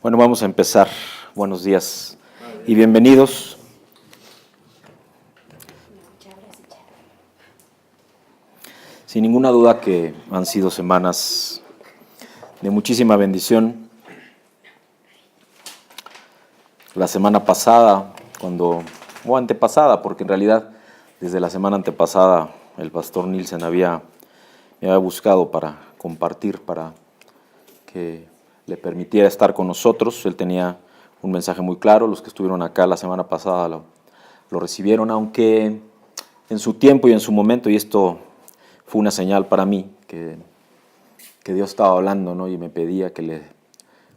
Bueno, vamos a empezar. Buenos días y bienvenidos. Sin ninguna duda que han sido semanas de muchísima bendición. La semana pasada, o antepasada, porque en realidad desde la semana antepasada el pastor Nielsen me había buscado para compartir, para que le permitiera estar con nosotros. Él tenía un mensaje muy claro. Los que estuvieron acá la semana pasada lo recibieron, aunque en su tiempo y en su momento, y esto fue una señal para mí, que Dios estaba hablando, ¿no? Y me pedía que le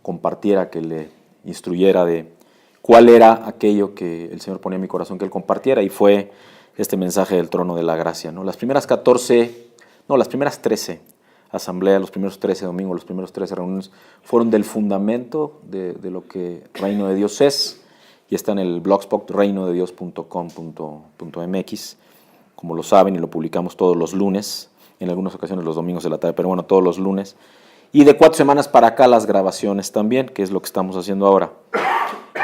compartiera, que le instruyera de cuál era aquello que el Señor ponía en mi corazón que Él compartiera, y fue este mensaje del trono de la gracia, ¿no? Las primeras 13 asambleas, los primeros 13 domingos, los primeros 13 reuniones fueron del fundamento de lo que Reino de Dios es, y está en el blogspot reinodedios.com.mx, como lo saben, y lo publicamos todos los lunes, en algunas ocasiones los domingos de la tarde, pero bueno, todos los lunes. Y de 4 semanas para acá las grabaciones también, que es lo que estamos haciendo ahora.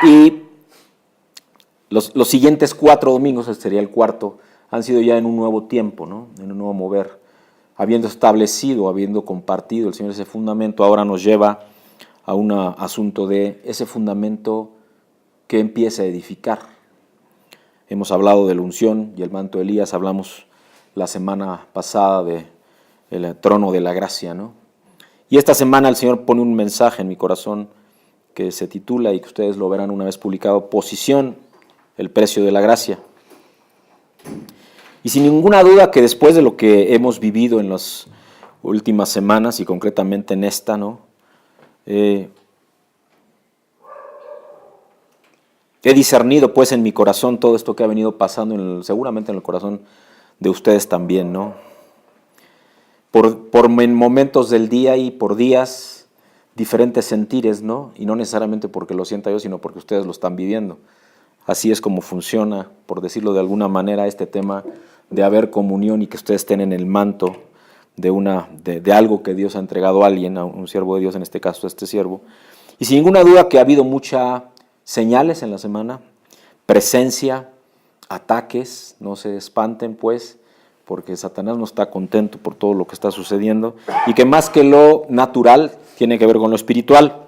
Y los siguientes 4 domingos, este sería el cuarto, han sido ya en un nuevo tiempo, ¿no? En un nuevo mover. Habiendo establecido, habiendo compartido el Señor ese fundamento, ahora nos lleva a un asunto de ese fundamento que empieza a edificar. Hemos hablado de la unción y el manto de Elías, hablamos la semana pasada del trono de la gracia, ¿no? Y esta semana el Señor pone un mensaje en mi corazón que se titula, y que ustedes lo verán una vez publicado, Posición, el precio de la gracia. Y sin ninguna duda que después de lo que hemos vivido en las últimas semanas, y concretamente en esta, ¿no? He discernido pues en mi corazón todo esto que ha venido pasando, seguramente en el corazón de ustedes también, ¿no? Por momentos del día y por días, diferentes sentires, ¿no? Y no necesariamente porque lo sienta yo, sino porque ustedes lo están viviendo. Así es como funciona, por decirlo de alguna manera, este tema de haber comunión y que ustedes estén en el manto de algo que Dios ha entregado a alguien, a un siervo de Dios, en este caso a este siervo. Y sin ninguna duda que ha habido muchas señales en la semana, presencia, ataques, no se espanten pues, porque Satanás no está contento por todo lo que está sucediendo, y que más que lo natural tiene que ver con lo espiritual.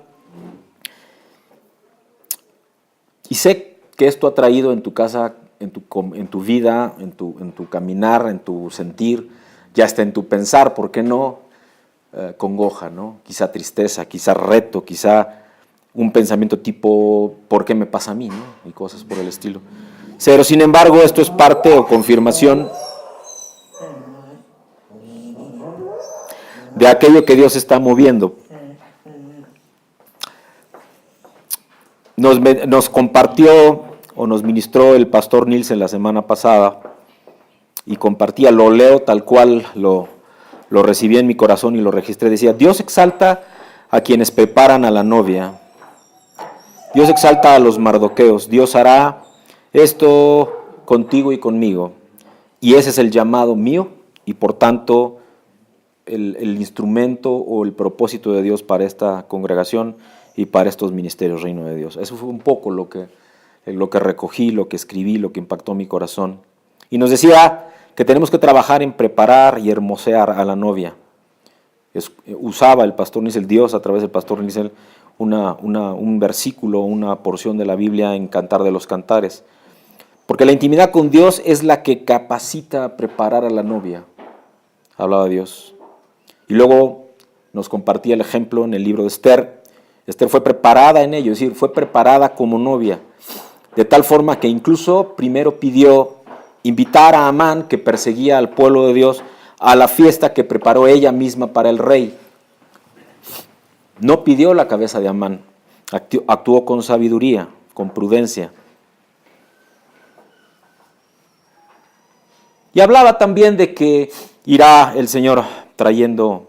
Y sé que esto ha traído en tu casa, en tu vida, en tu caminar, en tu sentir, ya está en tu pensar, ¿por qué no? Congoja, ¿no? Quizá tristeza, quizá reto, quizá un pensamiento tipo, ¿por qué me pasa a mí? ¿No? Y cosas por el estilo. Pero sin embargo, esto es parte o confirmación de aquello que Dios está moviendo. Nos compartió o nos ministró el pastor Nielsen la semana pasada, y compartía, lo leo tal cual lo recibí en mi corazón y lo registré. Decía: Dios exalta a quienes preparan a la novia. Dios exalta a los mardoqueos. Dios hará esto contigo y conmigo. Y ese es el llamado mío y por tanto el instrumento o el propósito de Dios para esta congregación y para estos ministerios Reino de Dios. Eso fue un poco lo que recogí, lo que escribí, lo que impactó mi corazón. Y nos decía que tenemos que trabajar en preparar y hermosear a la novia. Usaba el pastor Nielsen, Dios a través del pastor Nielsen, un versículo, una porción de la Biblia en Cantar de los Cantares. Porque la intimidad con Dios es la que capacita a preparar a la novia. Hablaba Dios. Y luego nos compartía el ejemplo en el libro de Esther. Esther fue preparada en ello, es decir, fue preparada como novia. De tal forma que incluso primero pidió invitar a Amán, que perseguía al pueblo de Dios, a la fiesta que preparó ella misma para el rey. No pidió la cabeza de Amán, actuó con sabiduría, con prudencia. Y hablaba también de que irá el Señor trayendo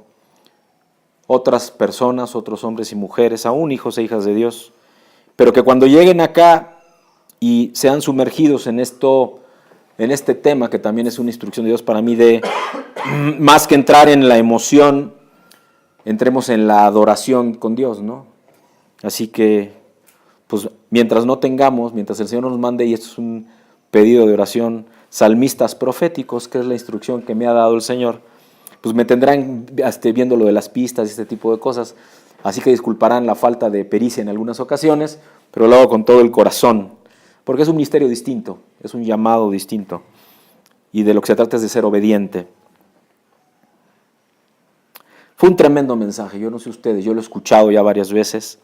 otras personas, otros hombres y mujeres, aún hijos e hijas de Dios, pero que cuando lleguen acá y sean sumergidos en este tema, que también es una instrucción de Dios para mí, de más que entrar en la emoción, entremos en la adoración con Dios, ¿no? Así que, pues mientras no tengamos, mientras el Señor nos mande, y esto es un pedido de oración, salmistas proféticos, que es la instrucción que me ha dado el Señor, pues me tendrán viendo lo de las pistas y este tipo de cosas. Así que disculparán la falta de pericia en algunas ocasiones, pero lo hago con todo el corazón, porque es un ministerio distinto, es un llamado distinto, y de lo que se trata es de ser obediente. Fue un tremendo mensaje, yo no sé ustedes, yo lo he escuchado ya varias veces.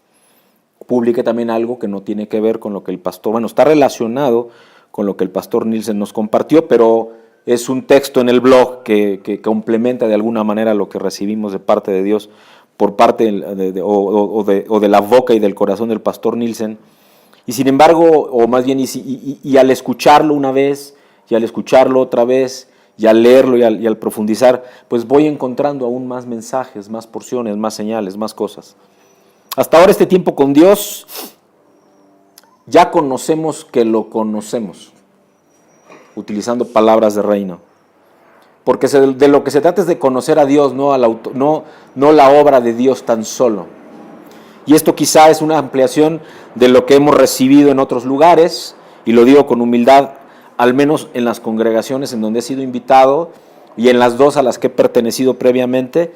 Publiqué también algo que no tiene que ver con lo que el pastor, bueno, está relacionado con lo que el pastor Nielsen nos compartió, pero es un texto en el blog que complementa de alguna manera lo que recibimos de parte de Dios por parte de la boca y del corazón del pastor Nielsen. Y sin embargo, o más bien, y al escucharlo una vez, y al escucharlo otra vez, y al leerlo y al profundizar, pues voy encontrando aún más mensajes, más porciones, más señales, más cosas. Hasta ahora este tiempo con Dios, ya conocemos que lo conocemos, utilizando palabras de reino. Porque de lo que se trata es de conocer a Dios, no la obra de Dios tan solo. Y esto quizá es una ampliación de lo que hemos recibido en otros lugares, y lo digo con humildad, al menos en las congregaciones en donde he sido invitado, y en las dos a las que he pertenecido previamente,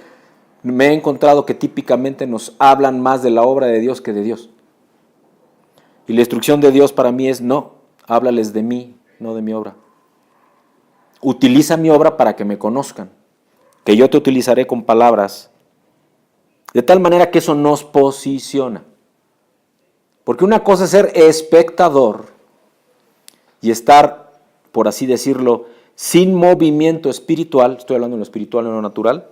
me he encontrado que típicamente nos hablan más de la obra de Dios que de Dios. Y la instrucción de Dios para mí es: no, háblales de mí, no de mi obra. Utiliza mi obra para que me conozcan, que yo te utilizaré con palabras, de tal manera que eso nos posiciona. Porque una cosa es ser espectador y estar, por así decirlo, sin movimiento espiritual. Estoy hablando de lo espiritual, no de lo natural.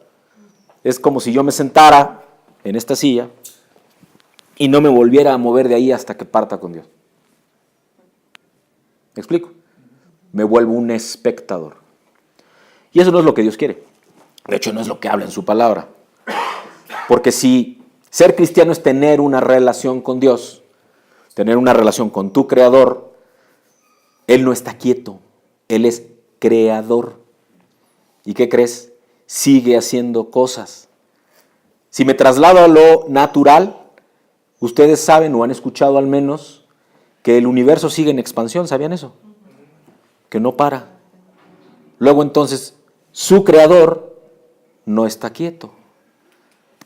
Es como si yo me sentara en esta silla y no me volviera a mover de ahí hasta que parta con Dios. ¿Me explico? Me vuelvo un espectador. Y eso no es lo que Dios quiere. De hecho, no es lo que habla en su palabra. Porque si ser cristiano es tener una relación con Dios, tener una relación con tu Creador, Él no está quieto, Él es creador. ¿Y qué crees? Sigue haciendo cosas. Si me traslado a lo natural, ustedes saben o han escuchado al menos que el universo sigue en expansión, ¿sabían eso? Que no para. Luego entonces, su creador no está quieto.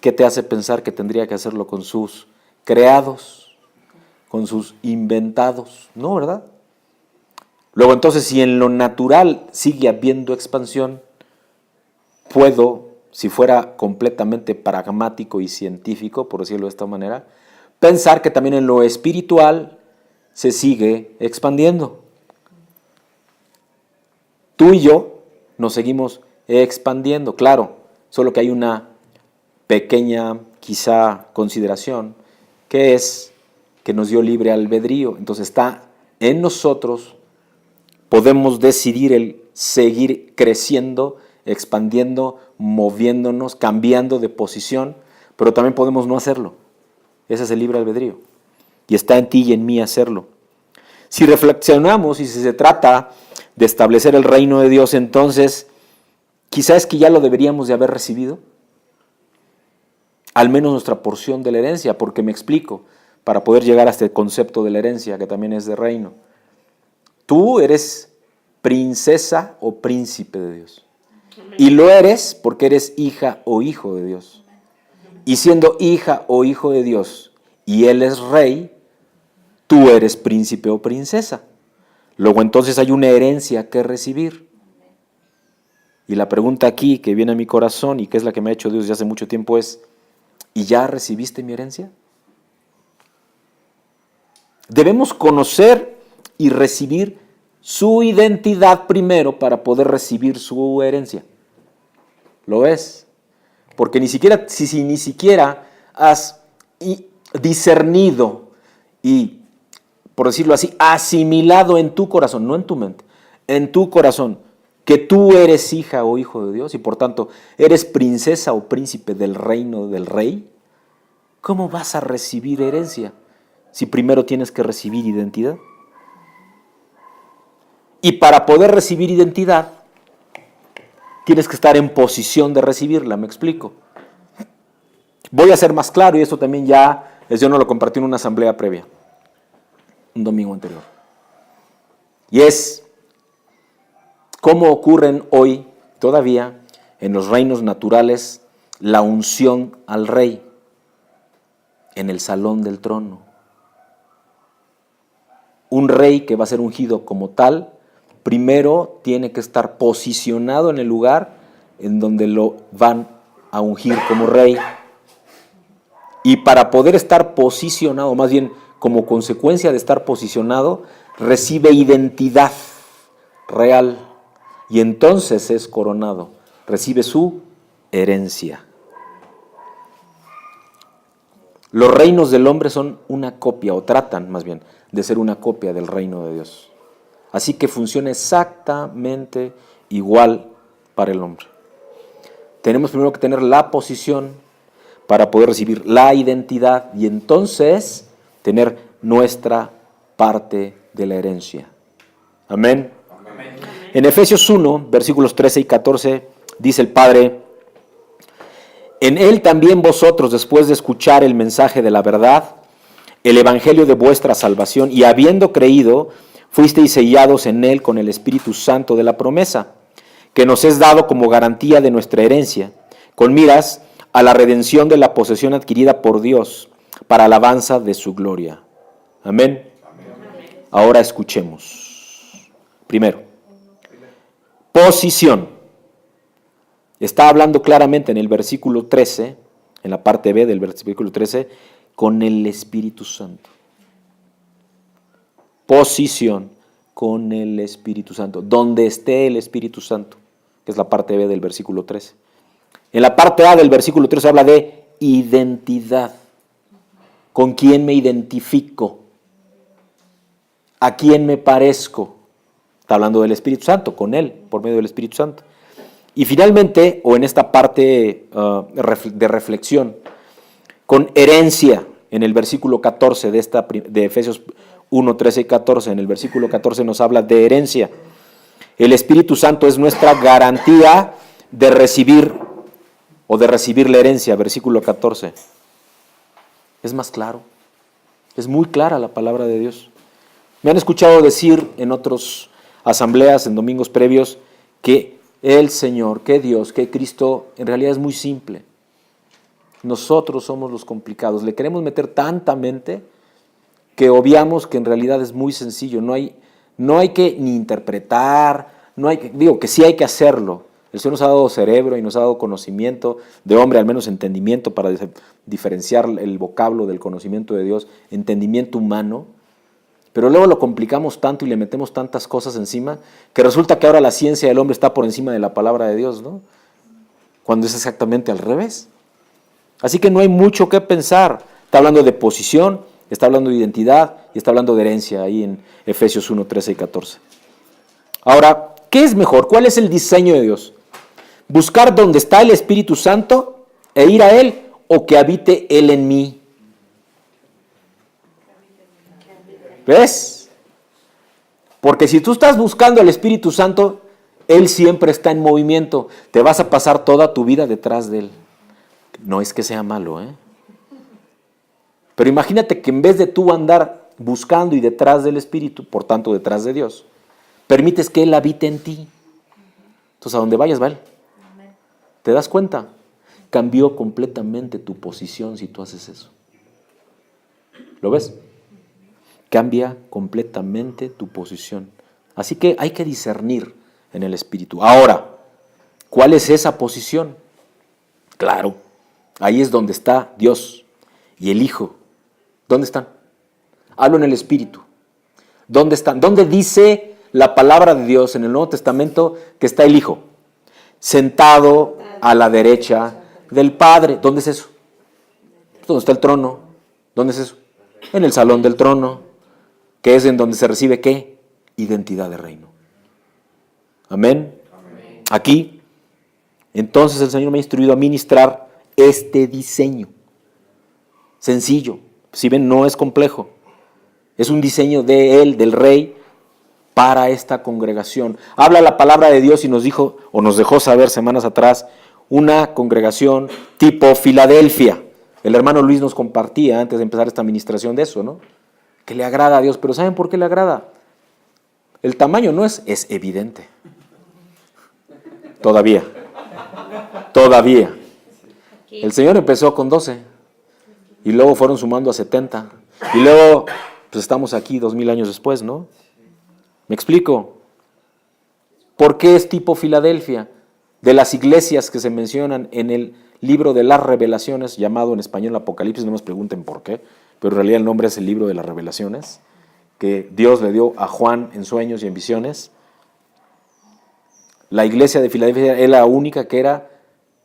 ¿Qué te hace pensar que tendría que hacerlo con sus creados, con sus inventados? No, ¿verdad? Luego entonces, si en lo natural sigue habiendo expansión, puedo, si fuera completamente pragmático y científico, por decirlo de esta manera, pensar que también en lo espiritual se sigue expandiendo. Tú y yo nos seguimos expandiendo, claro, solo que hay una pequeña, quizá, consideración, que es que nos dio libre albedrío. Entonces está en nosotros, podemos decidir el seguir creciendo, expandiendo, moviéndonos, cambiando de posición, pero también podemos no hacerlo. Ese es el libre albedrío. Y está en ti y en mí hacerlo. Si reflexionamos y si se trata de establecer el reino de Dios, entonces quizás es que ya lo deberíamos de haber recibido, al menos nuestra porción de la herencia, porque me explico, para poder llegar a este concepto de la herencia, que también es de reino. Tú eres princesa o príncipe de Dios. Y lo eres porque eres hija o hijo de Dios. Y siendo hija o hijo de Dios, y Él es rey, tú eres príncipe o princesa. Luego entonces hay una herencia que recibir. Y la pregunta aquí que viene a mi corazón y que es la que me ha hecho Dios desde hace mucho tiempo es: ¿y ya recibiste mi herencia? Debemos conocer y recibir su identidad primero para poder recibir su herencia. ¿Lo ves? Porque si ni siquiera has discernido y, por decirlo así, asimilado en tu corazón, no en tu mente, en tu corazón, que tú eres hija o hijo de Dios y por tanto eres princesa o príncipe del reino del rey, ¿cómo vas a recibir herencia si primero tienes que recibir identidad? Y para poder recibir identidad, tienes que estar en posición de recibirla, ¿me explico? Voy a ser más claro, y esto también ya yo no lo compartí en una asamblea previa, un domingo anterior. Y es cómo ocurren hoy todavía en los reinos naturales la unción al rey en el salón del trono. Un rey que va a ser ungido como tal, primero tiene que estar posicionado en el lugar en donde lo van a ungir como rey. Y para poder estar posicionado, más bien como consecuencia de estar posicionado, recibe identidad real y entonces es coronado, recibe su herencia. Los reinos del hombre son una copia, o tratan más bien de ser una copia del reino de Dios. Así que funciona exactamente igual para el hombre. Tenemos primero que tener la posición para poder recibir la identidad y entonces tener nuestra parte de la herencia. Amén. Amén. En Efesios 1, versículos 13 y 14, dice el Padre: en él también vosotros, después de escuchar el mensaje de la verdad, el evangelio de vuestra salvación, y habiendo creído, fuisteis sellados en él con el Espíritu Santo de la promesa, que nos es dado como garantía de nuestra herencia, con miras a la redención de la posesión adquirida por Dios, para alabanza de su gloria. Amén. Amén. Ahora escuchemos. Primero, posición. Está hablando claramente en el versículo 13, en la parte B del versículo 13, con el Espíritu Santo. Posición con el Espíritu Santo. Donde esté el Espíritu Santo, que es la parte B del versículo 13. En la parte A del versículo 13 habla de identidad. ¿Con quién me identifico? ¿A quién me parezco? Está hablando del Espíritu Santo, con Él, por medio del Espíritu Santo. Y finalmente, o en esta parte de reflexión, con herencia, en el versículo 14 de Efesios 1, 13 y 14, en el versículo 14 nos habla de herencia. El Espíritu Santo es nuestra garantía de recibir la herencia, versículo 14. Es más claro, es muy clara la palabra de Dios. Me han escuchado decir en otras asambleas, en domingos previos, que el Señor, que Dios, que Cristo, en realidad es muy simple. Nosotros somos los complicados. Le queremos meter tanta mente que obviamos que en realidad es muy sencillo. No hay que ni interpretar, digo que sí hay que hacerlo. El Señor nos ha dado cerebro y nos ha dado conocimiento de hombre, al menos entendimiento para diferenciar el vocablo del conocimiento de Dios, entendimiento humano. Pero luego lo complicamos tanto y le metemos tantas cosas encima que resulta que ahora la ciencia del hombre está por encima de la palabra de Dios, ¿no? Cuando es exactamente al revés. Así que no hay mucho que pensar. Está hablando de posición, está hablando de identidad y está hablando de herencia ahí en Efesios 1, 13 y 14. Ahora, ¿qué es mejor? ¿Cuál es el diseño de Dios? ¿Buscar dónde está el Espíritu Santo e ir a Él o que habite Él en mí? ¿Ves? Porque si tú estás buscando al Espíritu Santo, Él siempre está en movimiento. Te vas a pasar toda tu vida detrás de Él. No es que sea malo, ¿eh? Pero imagínate que en vez de tú andar buscando y detrás del Espíritu, por tanto detrás de Dios, permites que Él habite en ti. Entonces, a donde vayas, va Él. ¿Te das cuenta? Cambió completamente tu posición si tú haces eso. ¿Lo ves? Cambia completamente tu posición. Así que hay que discernir en el Espíritu. Ahora, ¿cuál es esa posición? Claro, ahí es donde está Dios y el Hijo. ¿Dónde están? Hablo en el Espíritu. ¿Dónde están? ¿Dónde dice la palabra de Dios en el Nuevo Testamento que está el Hijo? Sentado a la derecha del Padre. ¿Dónde es eso? ¿Dónde está el trono? ¿Dónde es eso? En el salón del trono, que es en donde se recibe, ¿qué? Identidad de reino. Amén. Amén. Aquí, entonces el Señor me ha instruido a ministrar este diseño. Sencillo. Si ven, no es complejo. Es un diseño de Él, del Rey, para esta congregación. Habla la palabra de Dios y nos dijo, o nos dejó saber semanas atrás, una congregación tipo Filadelfia. El hermano Luis nos compartía antes de empezar esta administración de eso, ¿no? Que le agrada a Dios, pero ¿saben por qué le agrada? El tamaño no es evidente. Todavía. El Señor empezó con 12 y luego fueron sumando a 70 y luego pues estamos aquí 2000 años después, ¿no? ¿Me explico? ¿Por qué es tipo Filadelfia? De las iglesias que se mencionan en el libro de las revelaciones, llamado en español Apocalipsis, no nos pregunten por qué, pero en realidad el nombre es el libro de las revelaciones, que Dios le dio a Juan en sueños y en visiones. La iglesia de Filadelfia es la única que era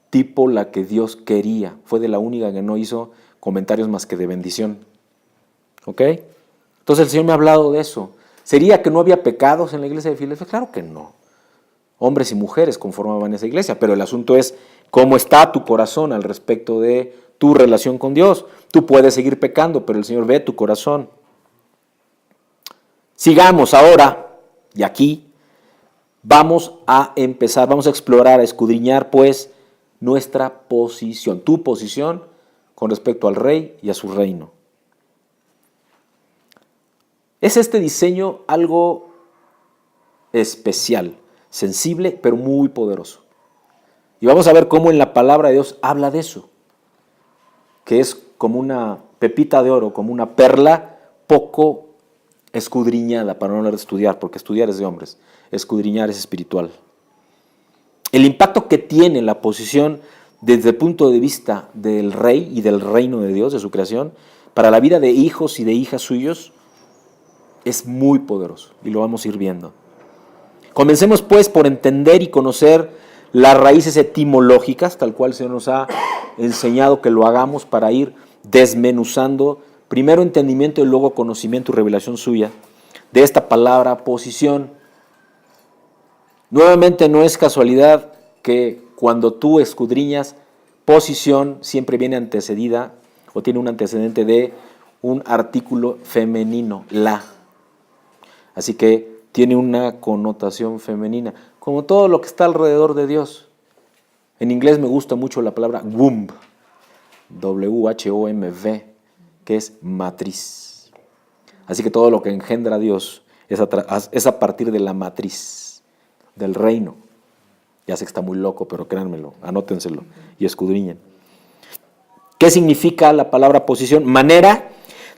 tipo la que Dios quería, fue de la única que no hizo comentarios más que de bendición. ¿Ok? Entonces el Señor me ha hablado de eso. ¿Sería que no había pecados en la iglesia de Filadelfia? Claro que no. Hombres y mujeres conformaban esa iglesia, pero el asunto es cómo está tu corazón al respecto de tu relación con Dios. Tú puedes seguir pecando, pero el Señor ve tu corazón. Sigamos ahora, y aquí vamos a empezar, vamos a explorar, a escudriñar pues nuestra posición, tu posición con respecto al rey y a su reino. Es este diseño algo especial, sensible, pero muy poderoso. Y vamos a ver cómo en la palabra de Dios habla de eso, que es como una pepita de oro, como una perla poco escudriñada, para no hablar de estudiar, porque estudiar es de hombres, escudriñar es espiritual. El impacto que tiene la posición desde el punto de vista del rey y del reino de Dios, de su creación, para la vida de hijos y de hijas suyos, es muy poderoso, y lo vamos a ir viendo. Comencemos pues por entender y conocer las raíces etimológicas, tal cual se nos ha enseñado que lo hagamos para ir desmenuzando, primero entendimiento y luego conocimiento y revelación suya, de esta palabra posición. Nuevamente no es casualidad que cuando tú escudriñas posición siempre viene antecedida o tiene un antecedente de un artículo femenino, la. Así que tiene una connotación femenina, como todo lo que está alrededor de Dios. En inglés me gusta mucho la palabra womb, W-H-O-M-B, que es matriz. Así que todo lo que engendra a Dios es a partir de la matriz, del reino. Ya sé que está muy loco, pero créanmelo, anótenselo y escudriñen. ¿Qué significa la palabra posición? Manera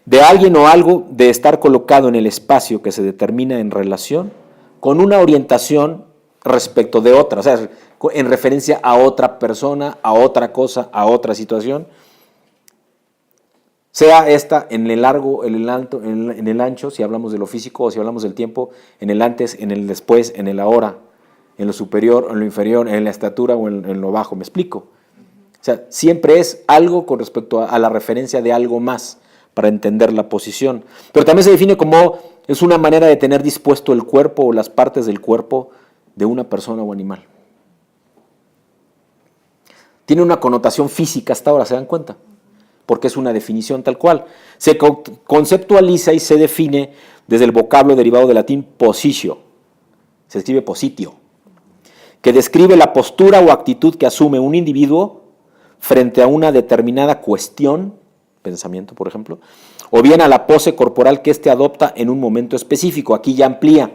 de alguien o algo de estar colocado en el espacio que se determina en relación con una orientación respecto de otra, o sea, en referencia a otra persona, a otra cosa, a otra situación, sea esta en el largo, en el alto, en el ancho, si hablamos de lo físico, o si hablamos del tiempo, en el antes, en el después, en el ahora, en lo superior, en lo inferior, en la estatura o en lo bajo. ¿Me explico? O sea, siempre es algo con respecto a la referencia de algo más para entender la posición. Pero también se define como es una manera de tener dispuesto el cuerpo o las partes del cuerpo de una persona o animal. Tiene una connotación física hasta ahora, ¿se dan cuenta? Porque es una definición tal cual. Se conceptualiza y se define desde el vocablo derivado del latín positio, se escribe positio, que describe la postura o actitud que asume un individuo frente a una determinada cuestión, pensamiento por ejemplo, o bien a la pose corporal que éste adopta en un momento específico. Aquí ya amplía.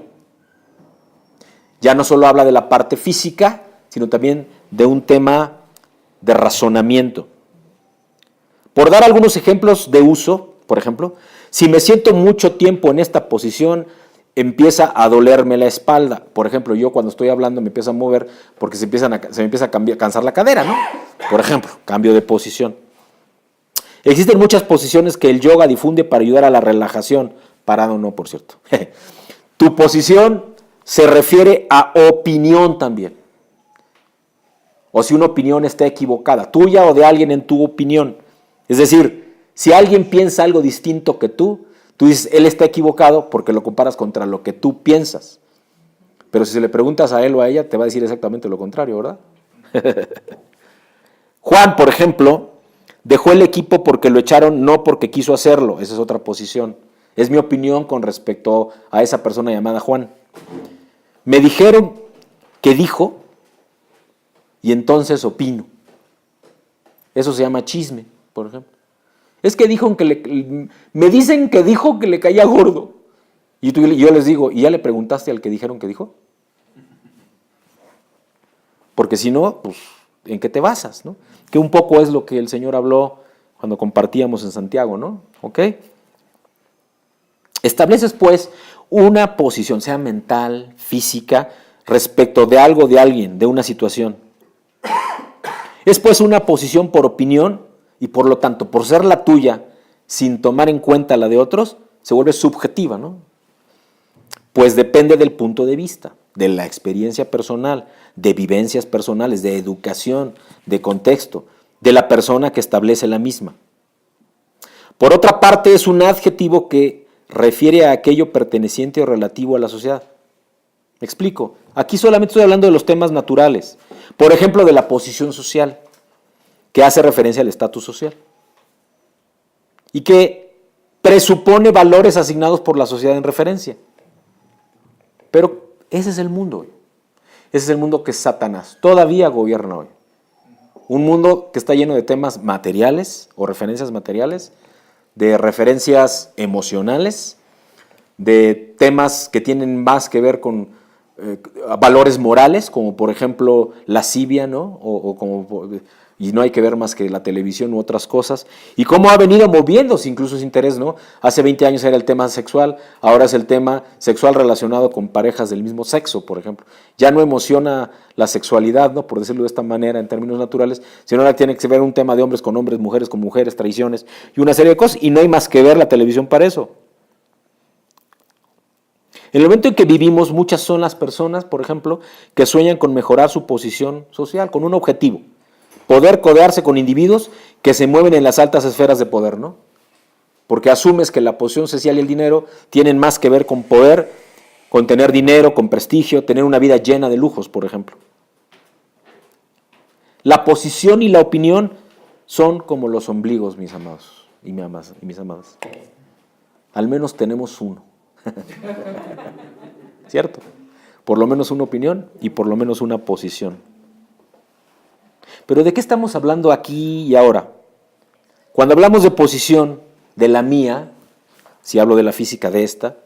Ya no solo habla de la parte física, sino también de un tema de razonamiento. Por dar algunos ejemplos de uso, por ejemplo, si me siento mucho tiempo en esta posición, empieza a dolerme la espalda. Por ejemplo, yo cuando estoy hablando me empiezo a mover porque se me empieza a cansar la cadera, ¿no? Por ejemplo, cambio de posición. Existen muchas posiciones que el yoga difunde para ayudar a la relajación. Parado no, por cierto. Tu posición se refiere a opinión también. O si una opinión está equivocada, tuya o de alguien en tu opinión. Es decir, si alguien piensa algo distinto que tú dices, él está equivocado porque lo comparas contra lo que tú piensas. Pero si se le preguntas a él o a ella, te va a decir exactamente lo contrario, ¿verdad? Juan, por ejemplo, dejó el equipo porque lo echaron, no porque quiso hacerlo. Esa es otra posición. Es mi opinión con respecto a esa persona llamada Juan. Me dijeron que dijo y entonces opino. Eso se llama chisme, por ejemplo. Es que dijo me dicen que dijo que le caía gordo. Y yo les digo, ¿y ya le preguntaste al que dijeron que dijo? Porque si no, pues, ¿en qué te basas, no? Que un poco es lo que el Señor habló cuando compartíamos en Santiago, ¿no? ¿Ok? Estableces, pues, una posición, sea mental, física, respecto de algo, de alguien, de una situación. Es, pues, una posición por opinión y, por lo tanto, por ser la tuya, sin tomar en cuenta la de otros, se vuelve subjetiva, ¿no? Pues depende del punto de vista, de la experiencia personal, de vivencias personales, de educación, de contexto, de la persona que establece la misma. Por otra parte, es un adjetivo que refiere a aquello perteneciente o relativo a la sociedad. Me explico. Aquí solamente estoy hablando de los temas naturales. Por ejemplo, de la posición social, que hace referencia al estatus social. Y que presupone valores asignados por la sociedad en referencia. Pero ese es el mundo hoy. Ese es el mundo que Satanás todavía gobierna hoy. Un mundo que está lleno de temas materiales o referencias materiales, de referencias emocionales, de temas que tienen más que ver con valores morales, como por ejemplo lascivia, ¿no? Y no hay que ver más que la televisión u otras cosas, y cómo ha venido moviéndose incluso ese interés, ¿no? Hace 20 años era el tema sexual, ahora es el tema sexual relacionado con parejas del mismo sexo, por ejemplo. Ya no emociona la sexualidad, ¿no? Por decirlo de esta manera, en términos naturales, sino ahora tiene que ver un tema de hombres con hombres, mujeres con mujeres, traiciones y una serie de cosas, y no hay más que ver la televisión para eso. En el momento en que vivimos, muchas son las personas, por ejemplo, que sueñan con mejorar su posición social, con un objetivo: poder codearse con individuos que se mueven en las altas esferas de poder, ¿no? Porque asumes que la posición social y el dinero tienen más que ver con poder, con tener dinero, con prestigio, tener una vida llena de lujos, por ejemplo. La posición y la opinión son como los ombligos, mis amados y mis amadas. Al menos tenemos uno. ¿Cierto? Por lo menos una opinión y por lo menos una posición. Pero ¿de qué estamos hablando aquí y ahora? Cuando hablamos de posición, de la mía, si hablo de la física de esta,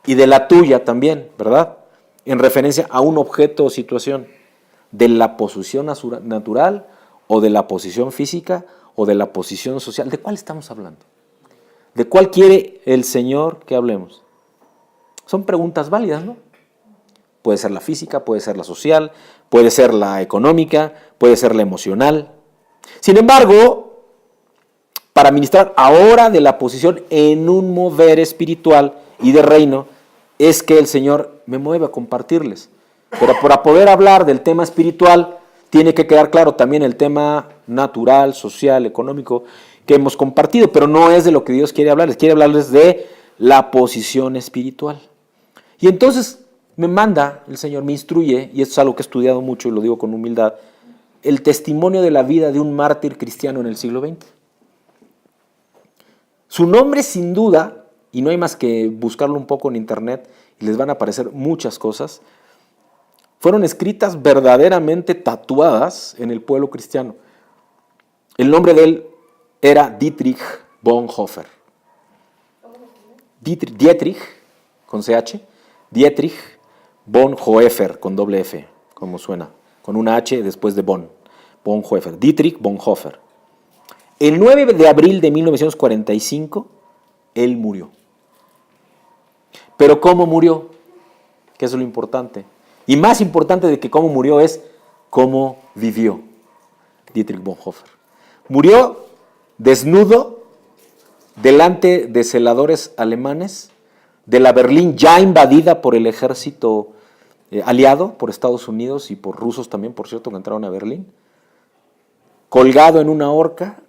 y de la tuya también, ¿verdad? En referencia a un objeto o situación, de la posición natural o de la posición física o de la posición social. ¿De cuál estamos hablando? ¿De cuál quiere el Señor que hablemos? Son preguntas válidas, ¿no? Puede ser la física, puede ser la social, puede ser la económica, puede ser la emocional. Sin embargo, para ministrar ahora de la posición en un mover espiritual y de reino, es que el Señor me mueve a compartirles. Pero para poder hablar del tema espiritual, tiene que quedar claro también el tema natural, social, económico que hemos compartido, pero no es de lo que Dios quiere hablarles. Quiere hablarles de la posición espiritual. Y entonces me manda, el Señor me instruye, y esto es algo que he estudiado mucho y lo digo con humildad, el testimonio de la vida de un mártir cristiano en el siglo XX. Su nombre, sin duda, y no hay más que buscarlo un poco en internet, y les van a aparecer muchas cosas, fueron escritas verdaderamente tatuadas en el pueblo cristiano. El nombre de él era Dietrich Bonhoeffer. Dietrich, con CH, Dietrich Bonhoeffer, con doble F, como suena, con una H después de Bonhoeffer, Dietrich Bonhoeffer. El 9 de abril de 1945, él murió. Pero ¿cómo murió? Que eso es lo importante. Y más importante de que cómo murió es cómo vivió Dietrich Bonhoeffer. Murió desnudo delante de celadores alemanes de la Berlín ya invadida por el ejército aliado, por Estados Unidos y por rusos también, por cierto, que entraron a Berlín, colgado en una horca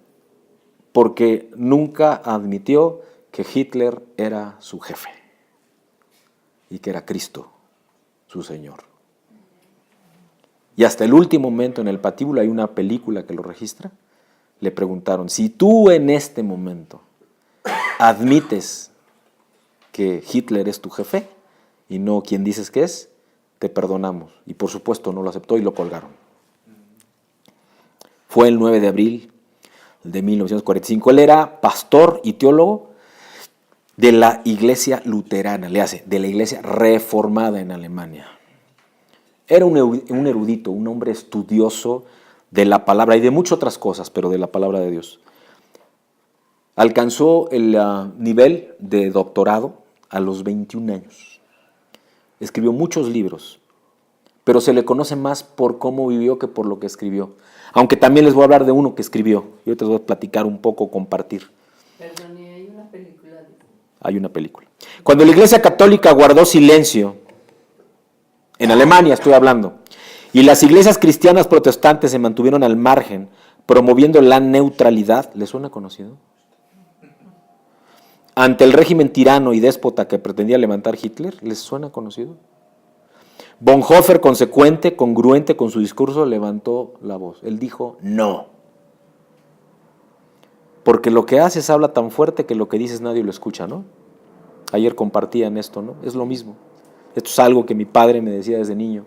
porque nunca admitió que Hitler era su jefe y que era Cristo, su Señor. Y hasta el último momento en el patíbulo, hay una película que lo registra, le preguntaron: si tú en este momento admites que Hitler es tu jefe y no quien dices que es, te perdonamos. Y por supuesto no lo aceptó y lo colgaron. Fue el 9 de abril de 1945. Él era pastor y teólogo de la iglesia luterana, de la iglesia reformada en Alemania. Era un erudito, un hombre estudioso de la palabra y de muchas otras cosas, pero de la palabra de Dios. Alcanzó el nivel de doctorado a los 21 años. Escribió muchos libros, pero se le conoce más por cómo vivió que por lo que escribió. Aunque también les voy a hablar de uno que escribió. Yo te voy a platicar un poco, compartir. Perdón, ¿y hay una película? Hay una película. Cuando la Iglesia Católica guardó silencio, en Alemania estoy hablando, y las iglesias cristianas protestantes se mantuvieron al margen, promoviendo la neutralidad, ¿les suena conocido? Ante el régimen tirano y déspota que pretendía levantar Hitler, ¿les suena conocido? Bonhoeffer, consecuente, congruente con su discurso, levantó la voz. Él dijo, no. Porque lo que haces habla tan fuerte que lo que dices nadie lo escucha, ¿no? Ayer compartían esto, ¿no? Es lo mismo. Esto es algo que mi padre me decía desde niño.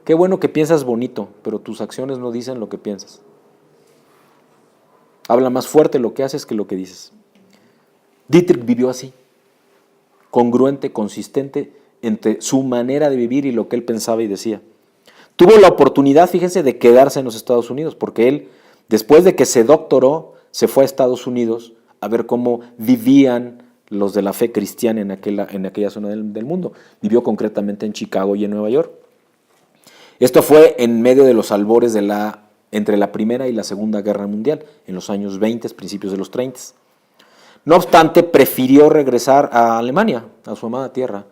Qué bueno que piensas bonito, pero tus acciones no dicen lo que piensas. Habla más fuerte lo que haces que lo que dices. Dietrich vivió así, congruente, consistente entre su manera de vivir y lo que él pensaba y decía. Tuvo la oportunidad, fíjense, de quedarse en los Estados Unidos, porque él, después de que se doctoró, se fue a Estados Unidos a ver cómo vivían los de la fe cristiana en aquella zona del mundo. Vivió concretamente en Chicago y en Nueva York. Esto fue en medio de los albores entre la Primera y la Segunda Guerra Mundial, en los años 20, principios de los 30. No obstante, prefirió regresar a Alemania, a su amada tierra,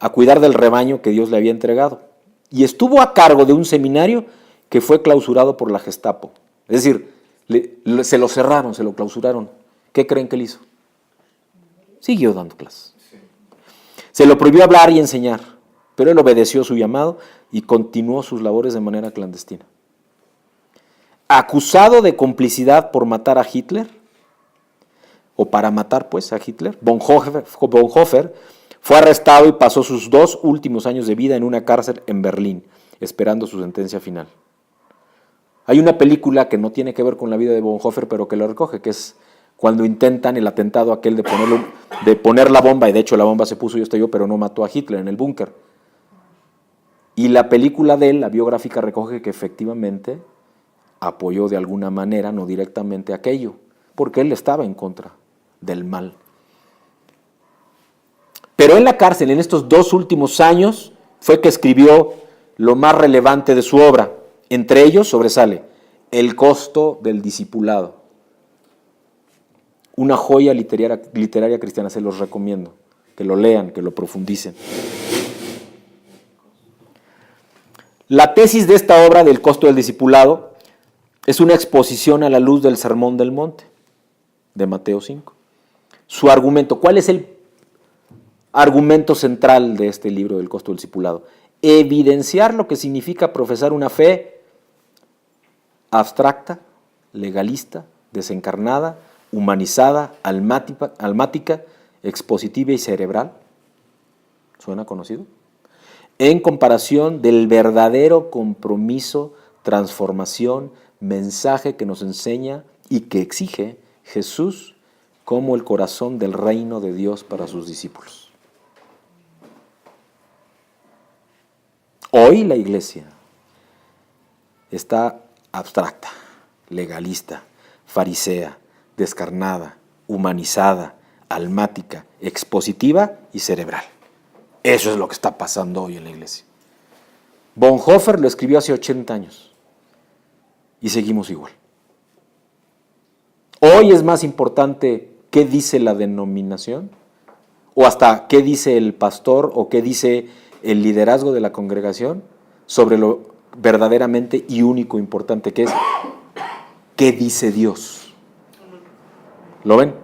a cuidar del rebaño que Dios le había entregado. Y estuvo a cargo de un seminario que fue clausurado por la Gestapo. Es decir, se lo cerraron, se lo clausuraron. ¿Qué creen que él hizo? Siguió dando clases. Se lo prohibió hablar y enseñar, pero él obedeció su llamado y continuó sus labores de manera clandestina. Acusado de complicidad por matar a Hitler, o para matar pues a Hitler, Bonhoeffer fue arrestado y pasó sus 2 últimos años de vida en una cárcel en Berlín, esperando su sentencia final. Hay una película que no tiene que ver con la vida de Bonhoeffer, pero que lo recoge, que es cuando intentan el atentado aquel de poner la bomba, y de hecho la bomba se puso y estalló, pero no mató a Hitler en el búnker. Y la película de él, la biográfica, recoge que efectivamente apoyó de alguna manera, no directamente, aquello, porque él estaba en contra del mal. Pero en la cárcel, en estos 2 últimos años, fue que escribió lo más relevante de su obra. Entre ellos sobresale El costo del discipulado. Una joya literaria cristiana, se los recomiendo, que lo lean, que lo profundicen. La tesis de esta obra del costo del discipulado es una exposición a la luz del Sermón del Monte, de Mateo 5. Su argumento, ¿cuál es el argumento central de este libro del costo del discipulado? Evidenciar lo que significa profesar una fe abstracta, legalista, desencarnada, humanizada, almática, expositiva y cerebral. ¿Suena conocido? En comparación del verdadero compromiso, transformación, mensaje que nos enseña y que exige Jesús como el corazón del reino de Dios para sus discípulos. Hoy la iglesia está abstracta, legalista, farisea, descarnada, humanizada, almática, expositiva y cerebral. Eso es lo que está pasando hoy en la iglesia. Bonhoeffer lo escribió hace 80 años y seguimos igual. Hoy es más importante qué dice la denominación o hasta qué dice el pastor o qué dice el liderazgo de la congregación sobre lo verdaderamente y único importante que es qué dice Dios. ¿Lo ven?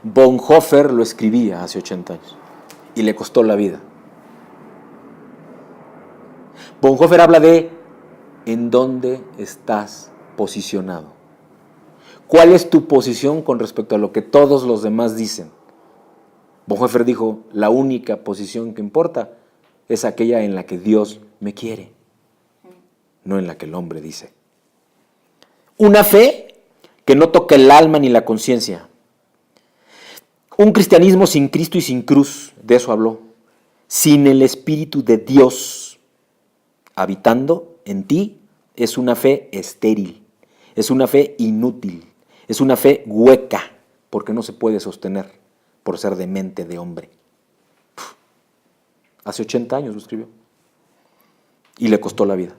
Bonhoeffer lo escribía hace 80 años y le costó la vida. Bonhoeffer habla de en dónde estás posicionado. ¿Cuál es tu posición con respecto a lo que todos los demás dicen? Bonhoeffer dijo, la única posición que importa es aquella en la que Dios me quiere, no en la que el hombre dice. Una fe que no toca el alma ni la conciencia. Un cristianismo sin Cristo y sin cruz, de eso habló, sin el Espíritu de Dios habitando en ti, es una fe estéril, es una fe inútil, es una fe hueca, porque no se puede sostener por ser de mente de hombre. Hace 80 años lo escribió y le costó la vida.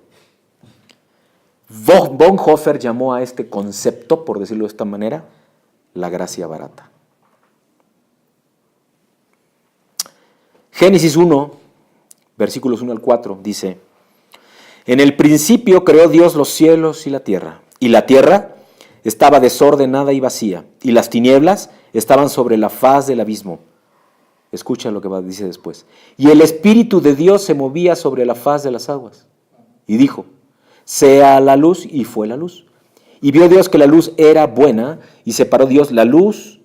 Bonhoeffer llamó a este concepto, por decirlo de esta manera, la gracia barata. Génesis 1, versículos 1 al 4, dice: en el principio creó Dios los cielos y la tierra estaba desordenada y vacía, y las tinieblas estaban sobre la faz del abismo. Escucha lo que dice después. Y el Espíritu de Dios se movía sobre la faz de las aguas. Y dijo: sea la luz, y fue la luz. Y vio Dios que la luz era buena, y separó Dios la luz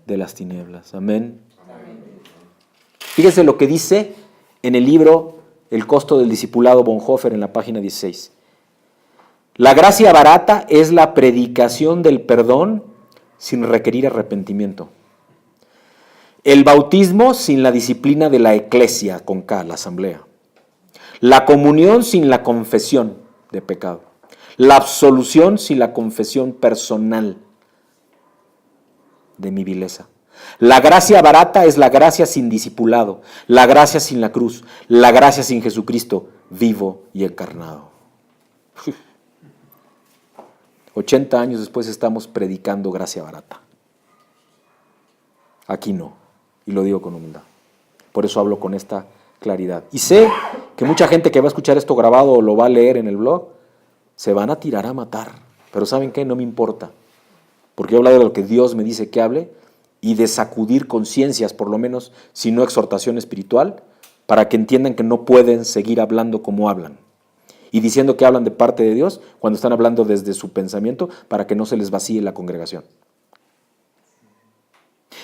de las tinieblas. Amén. Fíjese lo que dice en el libro El costo del discipulado, Bonhoeffer, en la página 16. La gracia barata es la predicación del perdón sin requerir arrepentimiento. El bautismo sin la disciplina de la eclesia, con K, la asamblea. La comunión sin la confesión de pecado. La absolución sin la confesión personal de mi vileza. La gracia barata es la gracia sin discipulado, la gracia sin la cruz, la gracia sin Jesucristo vivo y encarnado. 80 años después estamos predicando gracia barata. Aquí no, y lo digo con humildad. Por eso hablo con esta claridad. Y sé que mucha gente que va a escuchar esto grabado o lo va a leer en el blog, se van a tirar a matar. Pero ¿saben qué? No me importa. Porque yo he hablado de lo que Dios me dice que hable y de sacudir conciencias, por lo menos, si no exhortación espiritual, para que entiendan que no pueden seguir hablando como hablan. Y diciendo que hablan de parte de Dios cuando están hablando desde su pensamiento para que no se les vacíe la congregación.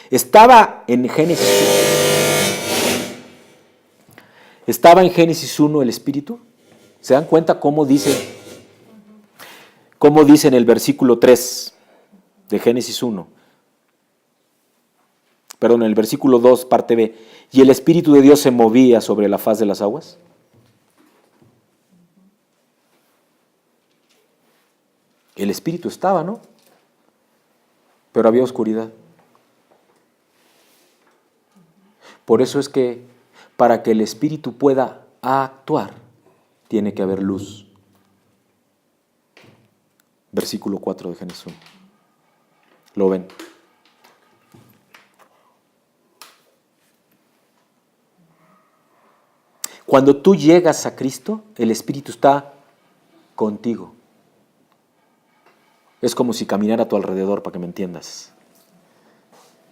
Estaba en Génesis 1 el Espíritu. ¿Se dan cuenta cómo dice en el versículo 3 de Génesis 1? Perdón, en el versículo 2, parte B. ¿Y el Espíritu de Dios se movía sobre la faz de las aguas? El Espíritu estaba, ¿no? Pero había oscuridad. Por eso es que para que el Espíritu pueda actuar, tiene que haber luz. Versículo 4 de Génesis 1. ¿Lo ven? Cuando tú llegas a Cristo, el Espíritu está contigo. Es como si caminara a tu alrededor, para que me entiendas.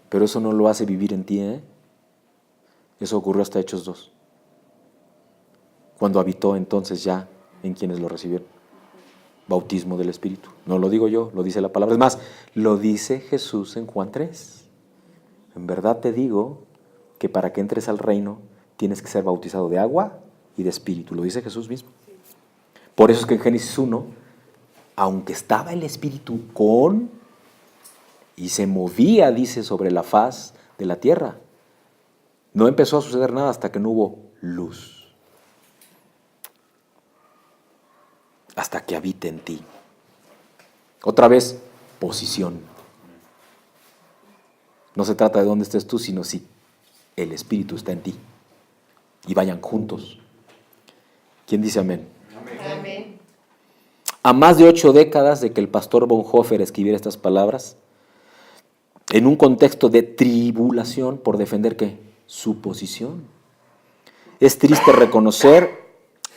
Pero eso no lo hace vivir en ti, ¿eh? Eso ocurrió hasta Hechos 2. Cuando habitó entonces ya en quienes lo recibieron. Bautismo del Espíritu. No lo digo yo, lo dice la palabra. Es más, lo dice Jesús en Juan 3. En verdad te digo que para que entres al reino tienes que ser bautizado de agua y de Espíritu. Lo dice Jesús mismo. Por eso es que en Génesis 1, aunque estaba el Espíritu y se movía, dice, sobre la faz de la tierra, no empezó a suceder nada hasta que no hubo luz. Hasta que habite en ti. Otra vez, posición. No se trata de dónde estés tú, sino si el Espíritu está en ti. Y vayan juntos. ¿Quién dice amén? Amén. A más de 8 décadas de que el pastor Bonhoeffer escribiera estas palabras, en un contexto de tribulación por defender ¿qué? Su posición. Es triste reconocer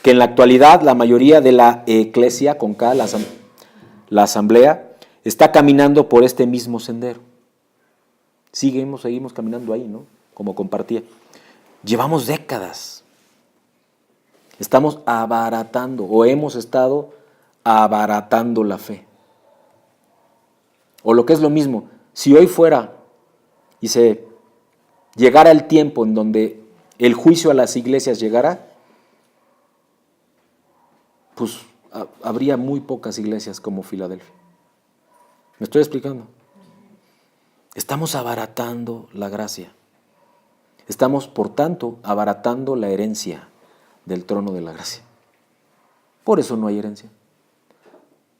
que en la actualidad la mayoría de la eclesia, con K, la asamblea, está caminando por este mismo sendero. Seguimos caminando ahí, ¿no? Como compartía. Llevamos décadas. Estamos abaratando, o hemos estado abaratando la fe. O lo que es lo mismo, si hoy fuera y se llegara el tiempo en donde el juicio a las iglesias llegara, pues habría muy pocas iglesias como Filadelfia. ¿Me estoy explicando? Estamos abaratando la gracia. Estamos, por tanto, abaratando la herencia del trono de la gracia. Por eso no hay herencia.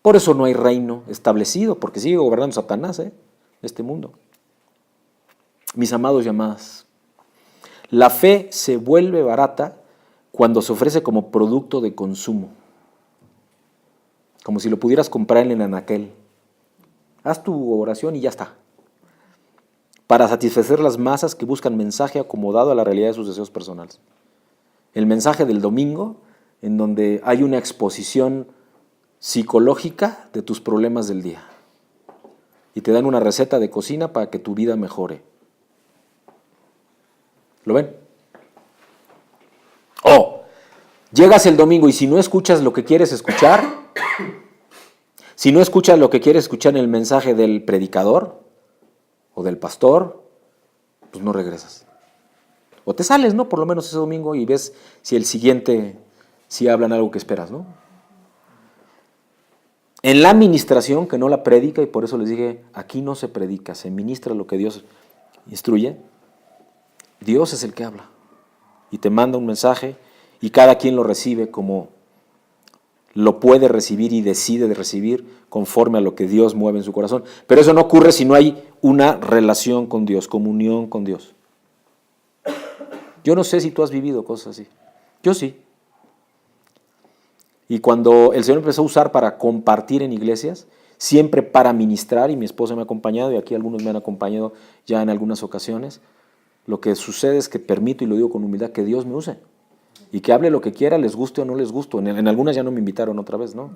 Por eso no hay reino establecido, porque sigue gobernando Satanás, este mundo. Mis amados y amadas, la fe se vuelve barata cuando se ofrece como producto de consumo. Como si lo pudieras comprar en el anaquel. Haz tu oración y ya está. Para satisfacer las masas que buscan mensaje acomodado a la realidad de sus deseos personales. El mensaje del domingo, en donde hay una exposición psicológica de tus problemas del día. Y te dan una receta de cocina para que tu vida mejore. ¿Lo ven? Llegas el domingo y si no escuchas lo que quieres escuchar, si no escuchas lo que quieres escuchar en el mensaje del predicador o del pastor, pues no regresas. O te sales, ¿no? Por lo menos ese domingo y ves si el siguiente, si hablan algo que esperas, ¿no? En la administración, que no la predica, y por eso les dije, aquí no se predica, se ministra lo que Dios instruye. Dios es el que habla y te manda un mensaje y cada quien lo recibe como lo puede recibir y decide de recibir conforme a lo que Dios mueve en su corazón. Pero eso no ocurre si no hay una relación con Dios, comunión con Dios. Yo no sé si tú has vivido cosas así. Yo sí. Y cuando el Señor empezó a usar para compartir en iglesias, siempre para ministrar, y mi esposa me ha acompañado, y aquí algunos me han acompañado ya en algunas ocasiones, lo que sucede es que permito, y lo digo con humildad, que Dios me use. Y que hable lo que quiera, les guste o no les guste. En algunas ya no me invitaron otra vez, ¿no?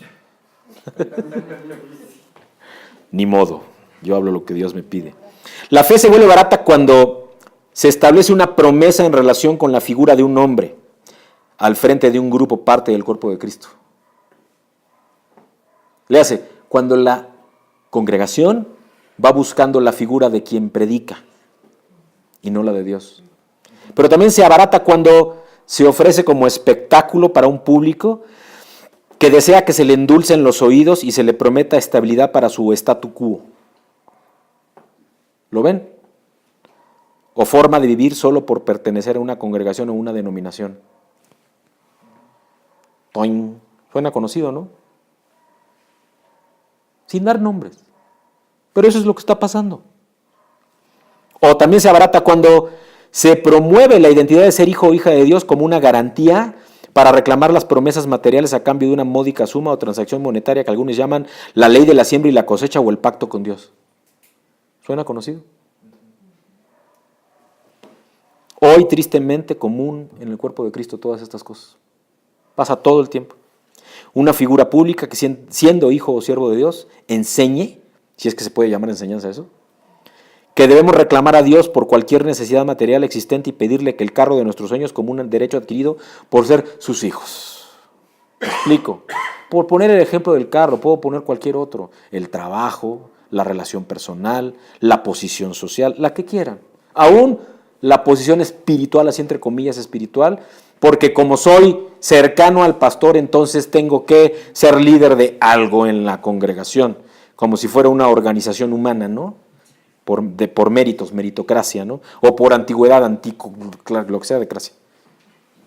Ni modo, yo hablo lo que Dios me pide. La fe se vuelve barata cuando se establece una promesa en relación con la figura de un hombre al frente de un grupo parte del cuerpo de Cristo. Léase, cuando la congregación va buscando la figura de quien predica y no la de Dios. Pero también se abarata cuando se ofrece como espectáculo para un público que desea que se le endulcen los oídos y se le prometa estabilidad para su statu quo. ¿Lo ven? O forma de vivir solo por pertenecer a una congregación o una denominación. ¡Toin! Suena conocido, ¿no? Sin dar nombres. Pero eso es lo que está pasando. O también se abarata cuando se promueve la identidad de ser hijo o hija de Dios como una garantía para reclamar las promesas materiales a cambio de una módica suma o transacción monetaria que algunos llaman la ley de la siembra y la cosecha o el pacto con Dios. ¿Suena conocido? Hoy tristemente común en el cuerpo de Cristo todas estas cosas. Pasa todo el tiempo. Una figura pública que siendo hijo o siervo de Dios enseñe, si es que se puede llamar enseñanza eso, que debemos reclamar a Dios por cualquier necesidad material existente y pedirle que el carro de nuestros sueños como un derecho adquirido por ser sus hijos. ¿Me explico? Por poner el ejemplo del carro, puedo poner cualquier otro. El trabajo, la relación personal, la posición social, la que quieran. Aún la posición espiritual, así entre comillas espiritual, porque como soy cercano al pastor, entonces tengo que ser líder de algo en la congregación, como si fuera una organización humana, ¿no? Por méritos, meritocracia, ¿no? O por antigüedad, lo que sea de gracia.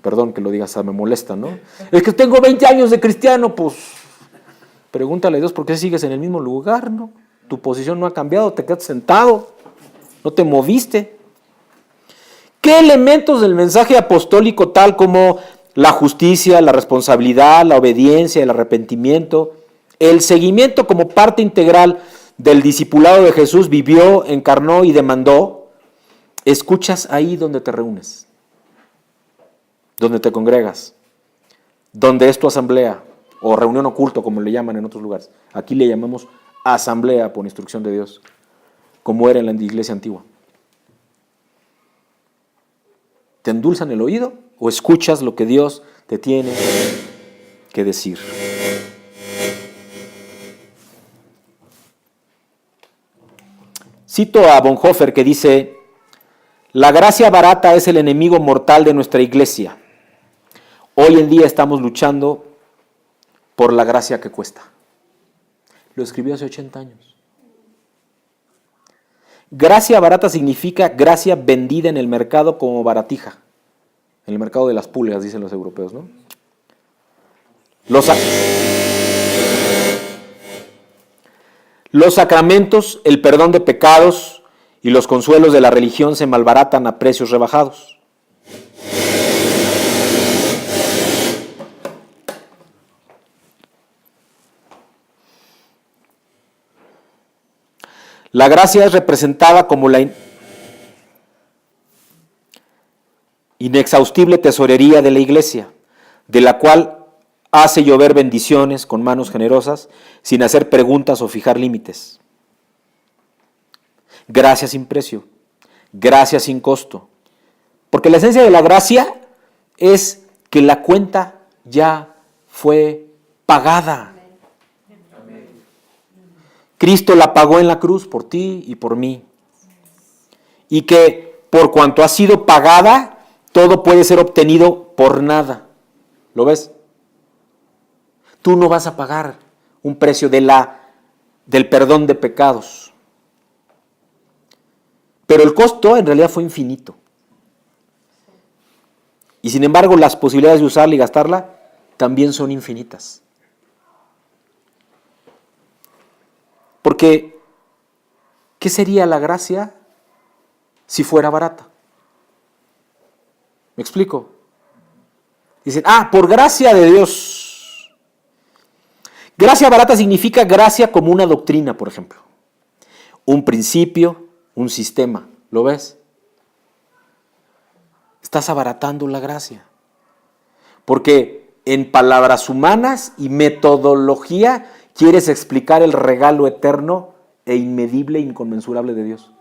Perdón que lo digas, me molesta, ¿no? Es que tengo 20 años de cristiano, pues pregúntale a Dios por qué sigues en el mismo lugar, ¿no? Tu posición no ha cambiado, te quedas sentado, no te moviste. ¿Qué elementos del mensaje apostólico, tal como la justicia, la responsabilidad, la obediencia, el arrepentimiento, el seguimiento como parte integral del discipulado de Jesús vivió, encarnó y demandó, escuchas ahí donde te reúnes, donde te congregas, donde es tu asamblea o reunión o culto, como le llaman en otros lugares? Aquí le llamamos asamblea por instrucción de Dios, como era en la iglesia antigua. ¿Te endulzan el oído o escuchas lo que Dios te tiene que decir? Cito a Bonhoeffer que dice: la gracia barata es el enemigo mortal de nuestra iglesia. Hoy en día estamos luchando por la gracia que cuesta. Lo escribió hace 80 años. Gracia barata significa gracia vendida en el mercado como baratija. En el mercado de las pulgas, dicen los europeos, ¿no? Los sacramentos, el perdón de pecados y los consuelos de la religión se malbaratan a precios rebajados. La gracia es representada como la inexhaustible tesorería de la Iglesia, de la cual hace llover bendiciones con manos generosas, sin hacer preguntas o fijar límites. Gracia sin precio, gracia sin costo. Porque la esencia de la gracia es que la cuenta ya fue pagada. Cristo la pagó en la cruz por ti y por mí. Y que por cuanto ha sido pagada, todo puede ser obtenido por nada. ¿Lo ves? Tú no vas a pagar un precio del perdón de pecados. Pero el costo en realidad fue infinito. Y sin embargo, las posibilidades de usarla y gastarla también son infinitas. Porque, ¿qué sería la gracia si fuera barata? ¿Me explico? Dicen, por gracia de Dios. Gracia barata significa gracia como una doctrina, por ejemplo. Un principio, un sistema. ¿Lo ves? Estás abaratando la gracia. Porque en palabras humanas y metodología quieres explicar el regalo eterno e inmedible e inconmensurable de Dios.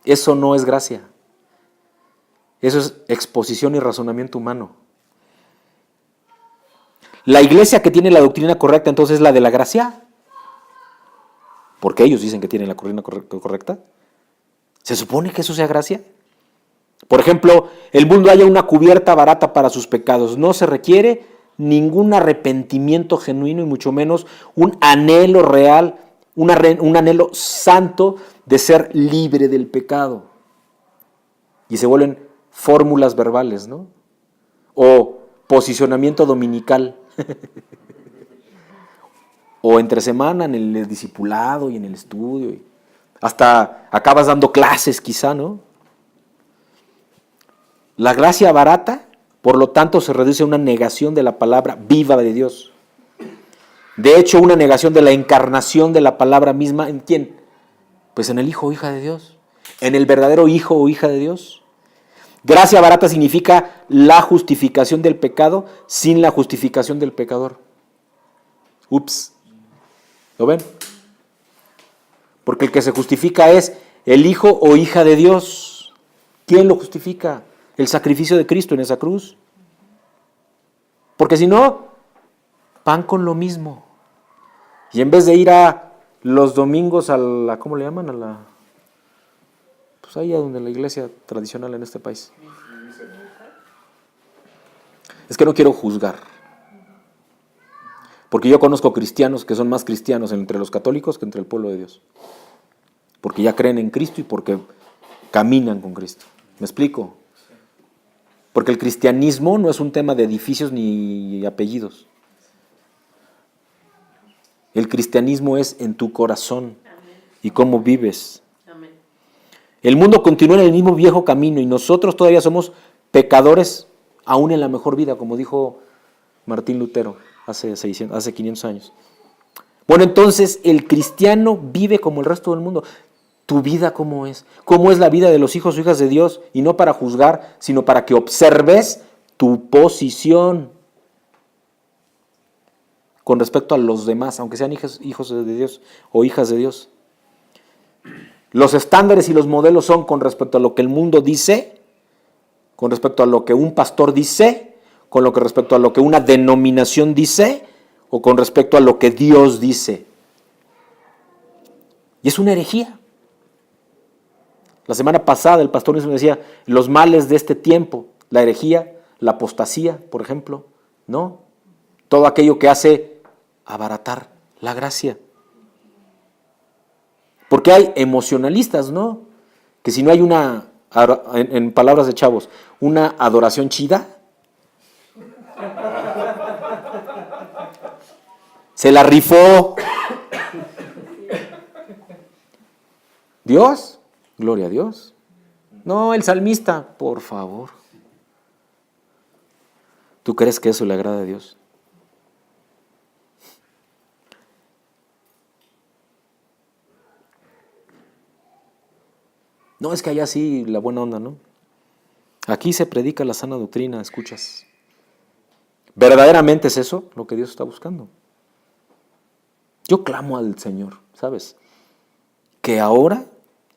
Eso no es gracia. Eso es exposición y razonamiento humano. La iglesia que tiene la doctrina correcta, entonces, es la de la gracia. Porque ellos dicen que tienen la doctrina correcta. ¿Se supone que eso sea gracia? Por ejemplo, el mundo haya una cubierta barata para sus pecados. No se requiere ningún arrepentimiento genuino y mucho menos un anhelo real, un anhelo santo de ser libre del pecado. Y se vuelven fórmulas verbales, ¿no? O posicionamiento dominical. O entre semana en el discipulado y en el estudio. Hasta acabas dando clases quizá, ¿no? La gracia barata, por lo tanto, se reduce a una negación de la palabra viva de Dios. De hecho, una negación de la encarnación de la palabra misma. ¿En quién? Pues en el Hijo o Hija de Dios. En el verdadero Hijo o Hija de Dios. Gracia barata significa la justificación del pecado sin la justificación del pecador. Ups. ¿Lo ven? Porque el que se justifica es el Hijo o Hija de Dios. ¿Quién lo justifica? El sacrificio de Cristo en esa cruz. Porque si no, van con lo mismo. Y en vez de ir a los domingos a la, ¿cómo le llaman? A la, pues ahí a donde la iglesia tradicional en este país. Es que no quiero juzgar. Porque yo conozco cristianos que son más cristianos entre los católicos que entre el pueblo de Dios. Porque ya creen en Cristo y porque caminan con Cristo. ¿Me explico? Porque el cristianismo no es un tema de edificios ni apellidos. El cristianismo es en tu corazón y cómo vives. El mundo continúa en el mismo viejo camino y nosotros todavía somos pecadores aún en la mejor vida, como dijo Martín Lutero hace 500 años. Bueno, entonces el cristiano vive como el resto del mundo. ¿Tu vida cómo es? ¿Cómo es la vida de los hijos o hijas de Dios? Y no para juzgar, sino para que observes tu posición con respecto a los demás, aunque sean hijos de Dios o hijas de Dios. Los estándares y los modelos son con respecto a lo que el mundo dice, con respecto a lo que un pastor dice, con lo que respecto a lo que una denominación dice, o con respecto a lo que Dios dice. Y es una herejía. La semana pasada el pastor nos decía los males de este tiempo, la herejía, la apostasía, por ejemplo, ¿no? Todo aquello que hace abaratar la gracia. Porque hay emocionalistas, ¿no? Que si no hay una, en palabras de chavos, una adoración chida, se la rifó. Dios, gloria a Dios. No, el salmista, por favor. ¿Tú crees que eso le agrada a Dios? No, es que allá sí la buena onda, ¿no? Aquí se predica la sana doctrina, escuchas. ¿Verdaderamente es eso lo que Dios está buscando? Yo clamo al Señor, ¿sabes? Que ahora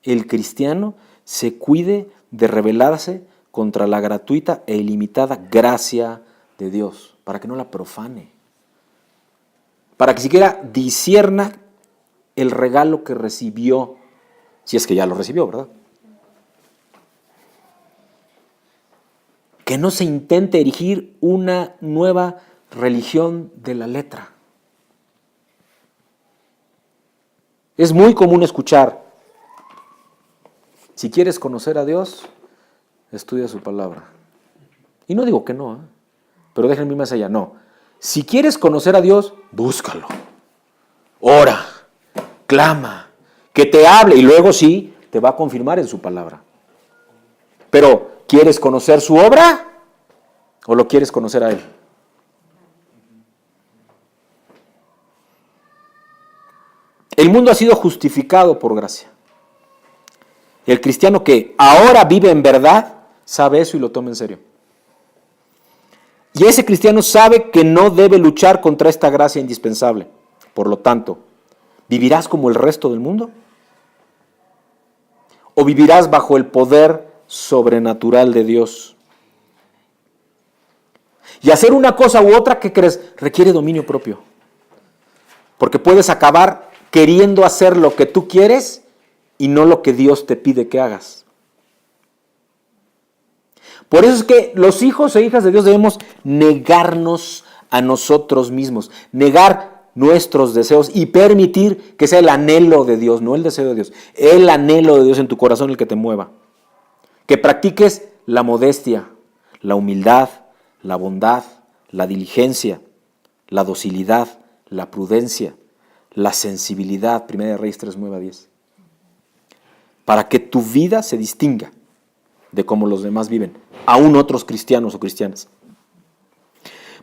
el cristiano se cuide de rebelarse contra la gratuita e ilimitada gracia de Dios, para que no la profane, para que siquiera discierna el regalo que recibió, si es que ya lo recibió, ¿verdad? Que no se intente erigir una nueva religión de la letra. Es muy común escuchar, si quieres conocer a Dios, estudia su palabra. Y no digo que no, pero déjenme más allá, no. Si quieres conocer a Dios, búscalo. Ora, clama, que te hable y luego sí, te va a confirmar en su palabra. Pero, ¿quieres conocer su obra o lo quieres conocer a Él? El mundo ha sido justificado por gracia. El cristiano que ahora vive en verdad sabe eso y lo toma en serio. Y ese cristiano sabe que no debe luchar contra esta gracia indispensable. Por lo tanto, ¿vivirás como el resto del mundo? ¿O vivirás bajo el poder sobrenatural de Dios? Y hacer una cosa u otra, ¿qué crees? Requiere dominio propio. Porque puedes acabar queriendo hacer lo que tú quieres y no lo que Dios te pide que hagas. Por eso es que los hijos e hijas de Dios debemos negarnos a nosotros mismos, negar nuestros deseos y permitir que sea el anhelo de Dios, no el deseo de Dios, el anhelo de Dios en tu corazón el que te mueva. Que practiques la modestia, la humildad, la bondad, la diligencia, la docilidad, la prudencia, la sensibilidad, 1 Reyes 3, 9 a 10. Para que tu vida se distinga de cómo los demás viven, aún otros cristianos o cristianas.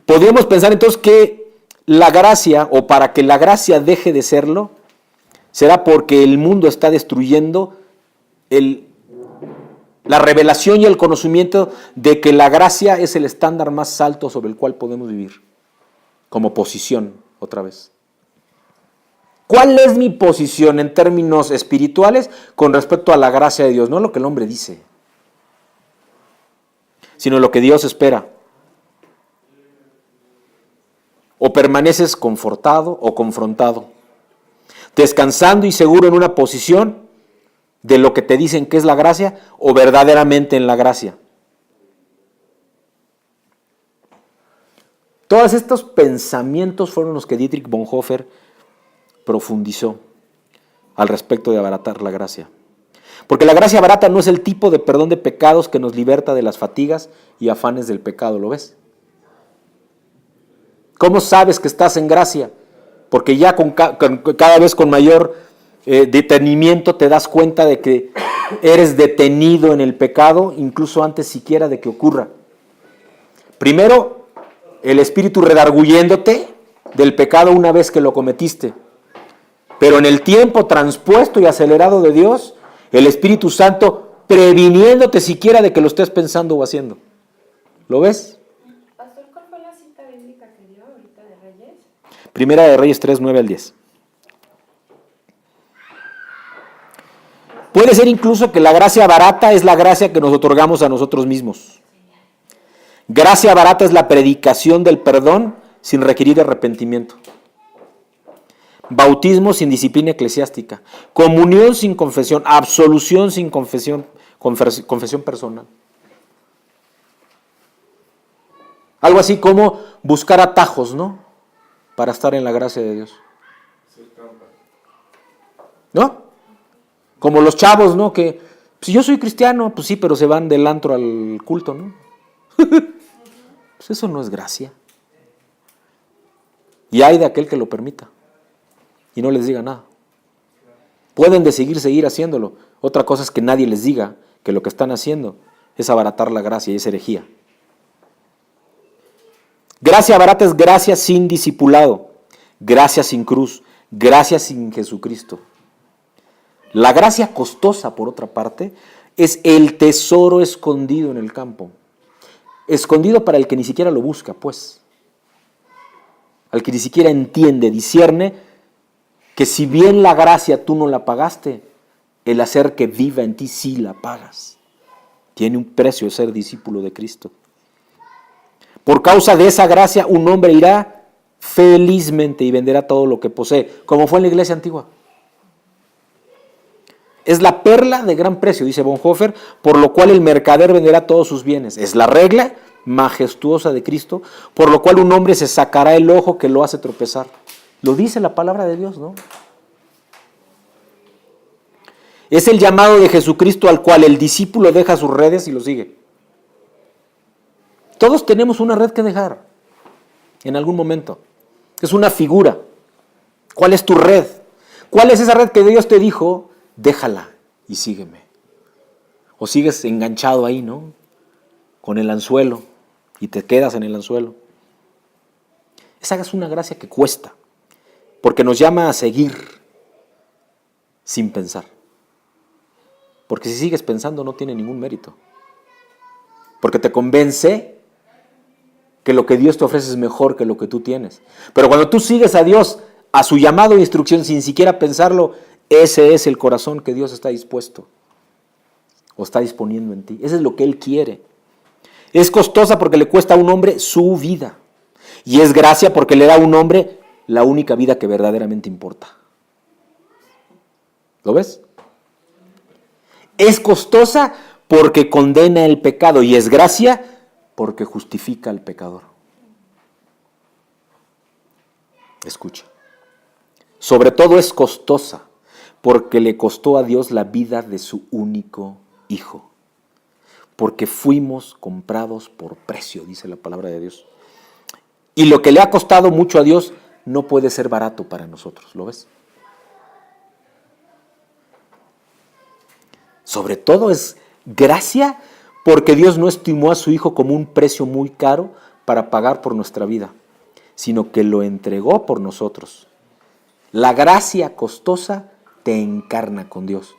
Podríamos pensar entonces que la gracia, o para que la gracia deje de serlo, será porque el mundo está destruyendo la revelación y el conocimiento de que la gracia es el estándar más alto sobre el cual podemos vivir, como posición, otra vez. ¿Cuál es mi posición en términos espirituales con respecto a la gracia de Dios? No lo que el hombre dice, sino lo que Dios espera. O permaneces confortado o confrontado, descansando y seguro en una posición de lo que te dicen que es la gracia o verdaderamente en la gracia. Todos estos pensamientos fueron los que Dietrich Bonhoeffer profundizó al respecto de abaratar la gracia. Porque la gracia barata no es el tipo de perdón de pecados que nos liberta de las fatigas y afanes del pecado, ¿lo ves? ¿Cómo sabes que estás en gracia? Porque ya cada vez con mayor detenimiento te das cuenta de que eres detenido en el pecado, incluso antes siquiera de que ocurra. Primero, el Espíritu redarguyéndote del pecado una vez que lo cometiste. Pero en el tiempo transpuesto y acelerado de Dios, el Espíritu Santo previniéndote siquiera de que lo estés pensando o haciendo. ¿Lo ves? Pastor, ¿cuál fue la cita bíblica que dio ahorita de Reyes? Primera de Reyes 3, 9 al 10. Puede ser incluso que la gracia barata es la gracia que nos otorgamos a nosotros mismos. Gracia barata es la predicación del perdón sin requerir arrepentimiento. Bautismo sin disciplina eclesiástica. Comunión sin confesión. Absolución sin confesión personal. Algo así como buscar atajos, ¿no? Para estar en la gracia de Dios. ¿No? Como los chavos, ¿no? Que, pues yo soy cristiano, pues sí, pero se van del antro al culto, ¿no? Pues eso no es gracia. Y hay de aquel que lo permita y no les diga nada. Pueden seguir haciéndolo. Otra cosa es que nadie les diga que lo que están haciendo es abaratar la gracia y es herejía. Gracia barata es gracia sin discipulado, gracia sin cruz, gracia sin Jesucristo. La gracia costosa, por otra parte, es el tesoro escondido en el campo. Escondido para el que ni siquiera lo busca, pues. Al que ni siquiera entiende, discierne que si bien la gracia tú no la pagaste, el hacer que viva en ti sí la pagas. Tiene un precio ser discípulo de Cristo. Por causa de esa gracia, un hombre irá felizmente y venderá todo lo que posee, como fue en la iglesia antigua. Es la perla de gran precio, dice Bonhoeffer, por lo cual el mercader venderá todos sus bienes. Es la regla majestuosa de Cristo, por lo cual un hombre se sacará el ojo que lo hace tropezar. Lo dice la palabra de Dios, ¿no? Es el llamado de Jesucristo al cual el discípulo deja sus redes y lo sigue. Todos tenemos una red que dejar en algún momento. Es una figura. ¿Cuál es tu red? ¿Cuál es esa red que Dios te dijo? Déjala y sígueme. O sigues enganchado ahí, ¿no? Con el anzuelo y te quedas en el anzuelo. Esa es una gracia que cuesta, porque nos llama a seguir sin pensar. Porque si sigues pensando no tiene ningún mérito. Porque te convence que lo que Dios te ofrece es mejor que lo que tú tienes. Pero cuando tú sigues a Dios, a su llamado e instrucción sin siquiera pensarlo, ese es el corazón que Dios está dispuesto o está disponiendo en ti. Ese es lo que Él quiere. Es costosa porque le cuesta a un hombre su vida. Y es gracia porque le da a un hombre la única vida que verdaderamente importa. ¿Lo ves? Es costosa porque condena el pecado y es gracia porque justifica al pecador. Escucha. Sobre todo es costosa porque le costó a Dios la vida de su único Hijo. Porque fuimos comprados por precio, dice la palabra de Dios. Y lo que le ha costado mucho a Dios no puede ser barato para nosotros, ¿lo ves? Sobre todo es gracia porque Dios no estimó a su Hijo como un precio muy caro para pagar por nuestra vida, sino que lo entregó por nosotros. La gracia costosa te encarna con Dios.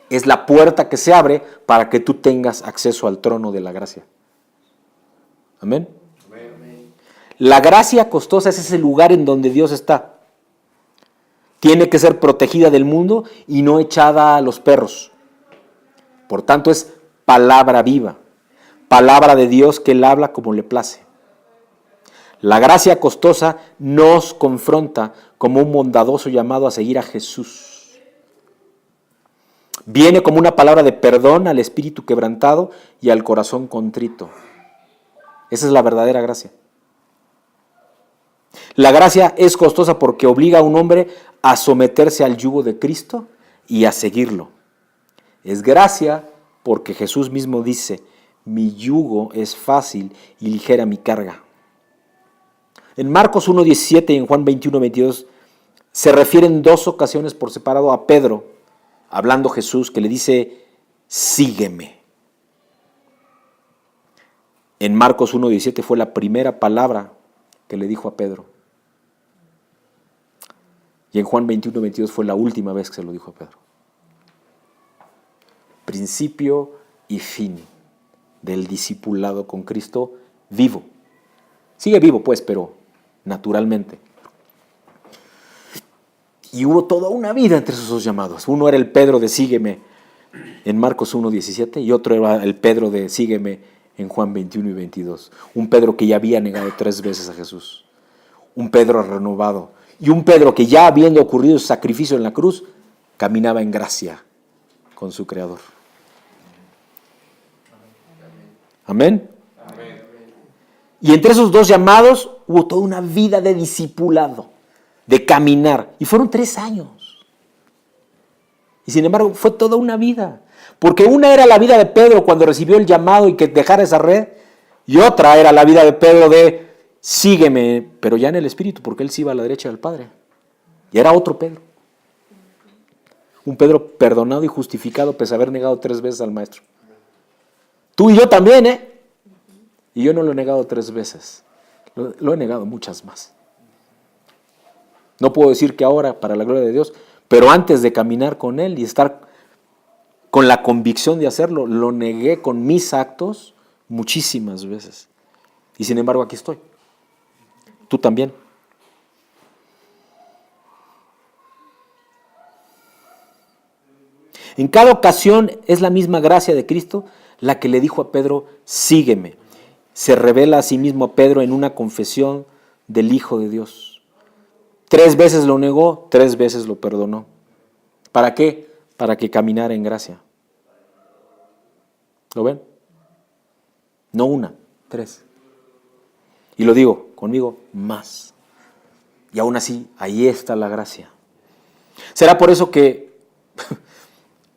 Es la puerta que se abre para que tú tengas acceso al trono de la gracia. Amén. La gracia costosa es ese lugar en donde Dios está. Tiene que ser protegida del mundo y no echada a los perros. Por tanto, es palabra viva, palabra de Dios que Él habla como le place. La gracia costosa nos confronta como un bondadoso llamado a seguir a Jesús. Viene como una palabra de perdón al espíritu quebrantado y al corazón contrito. Esa es la verdadera gracia. La gracia es costosa porque obliga a un hombre a someterse al yugo de Cristo y a seguirlo. Es gracia porque Jesús mismo dice, mi yugo es fácil y ligera mi carga. En Marcos 1:17 y en Juan 21:22 se refieren 2 ocasiones por separado a Pedro, hablando Jesús, que le dice, sígueme. En Marcos 1:17 fue la primera palabra que le dijo a Pedro. Y en Juan 21:22 fue la última vez que se lo dijo a Pedro. Principio y fin del discipulado con Cristo vivo. Sigue vivo pues, pero naturalmente. Y hubo toda una vida entre esos 2 llamados. Uno era el Pedro de sígueme en Marcos 1:17 y otro era el Pedro de sígueme en Juan 21 y 22. Un Pedro que ya había negado 3 veces a Jesús. Un Pedro renovado. Y un Pedro que ya habiendo ocurrido su sacrificio en la cruz, caminaba en gracia con su Creador. Amén. Amén. Y entre esos 2 llamados hubo toda una vida de discipulado, de caminar. Y fueron 3 años. Y sin embargo, fue toda una vida. Porque una era la vida de Pedro cuando recibió el llamado y que dejara esa red. Y otra era la vida de Pedro de sígueme, pero ya en el Espíritu, porque él sí iba a la derecha del Padre. Y era otro Pedro. Un Pedro perdonado y justificado pese a haber negado 3 veces al Maestro. Tú y yo también, ¿eh? Y yo no lo he negado 3 veces. Lo he negado muchas más. No puedo decir que ahora, para la gloria de Dios, pero antes de caminar con Él y estar con la convicción de hacerlo, lo negué con mis actos muchísimas veces. Y sin embargo, aquí estoy. Tú también. En cada ocasión es la misma gracia de Cristo la que le dijo a Pedro, sígueme. Se revela a sí mismo a Pedro en una confesión del Hijo de Dios. 3 veces lo negó, 3 veces lo perdonó. ¿Para qué? Para que caminara en gracia. ¿Lo ven? No 1, 3. Y lo digo conmigo, más. Y aún así, ahí está la gracia. Será por eso que,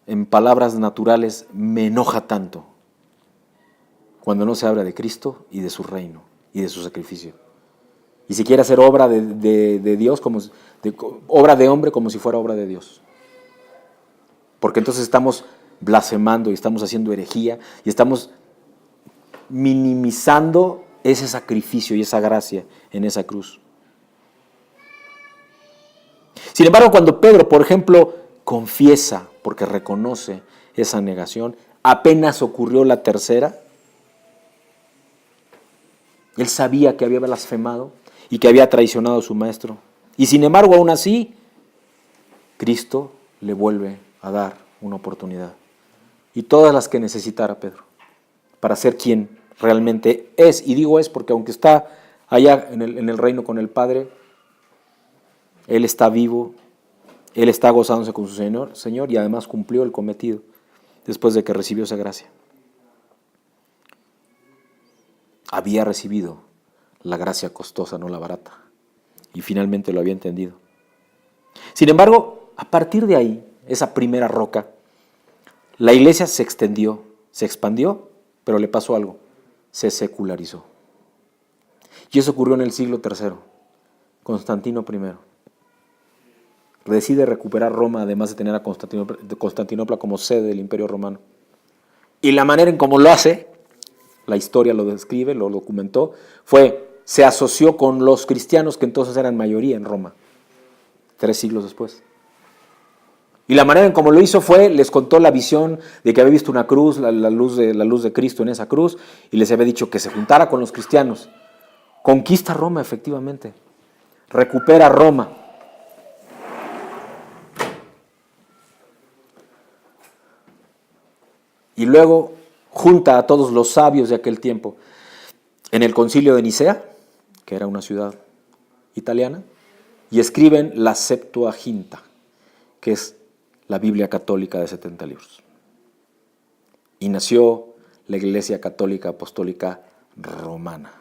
en palabras naturales, me enoja tanto cuando no se habla de Cristo y de su reino y de su sacrificio. Y si quiere hacer obra de Dios, obra de hombre como si fuera obra de Dios. Porque entonces estamos blasfemando y estamos haciendo herejía y estamos minimizando ese sacrificio y esa gracia en esa cruz. Sin embargo, cuando Pedro, por ejemplo, confiesa, porque reconoce esa negación, apenas ocurrió la tercera, él sabía que había blasfemado y que había traicionado a su maestro. Y sin embargo, aún así, Cristo le vuelve a dar una oportunidad. Y todas las que necesitara Pedro, para ser quien realmente es. Y digo es porque aunque está allá en el reino con el Padre, Él está vivo, Él está gozándose con su Señor y además cumplió el cometido después de que recibió esa gracia. Había recibido la gracia costosa, no la barata. Y finalmente lo había entendido. Sin embargo, a partir de ahí, esa primera roca, la iglesia se extendió, se expandió, pero le pasó algo. Se secularizó. Y eso ocurrió en el siglo III. Constantino I decide recuperar Roma, además de tener a Constantinopla como sede del Imperio Romano. Y la manera en cómo lo hace, la historia lo describe, lo documentó, se asoció con los cristianos que entonces eran mayoría en Roma, 3 siglos después. Y la manera en cómo lo hizo les contó la visión de que había visto una cruz, la luz de Cristo en esa cruz, y les había dicho que se juntara con los cristianos. Conquista Roma, efectivamente. Recupera Roma. Y luego junta a todos los sabios de aquel tiempo en el concilio de Nicea, que era una ciudad italiana, y escriben la Septuaginta, que es la Biblia católica de 70 libros. Y nació la Iglesia Católica Apostólica Romana.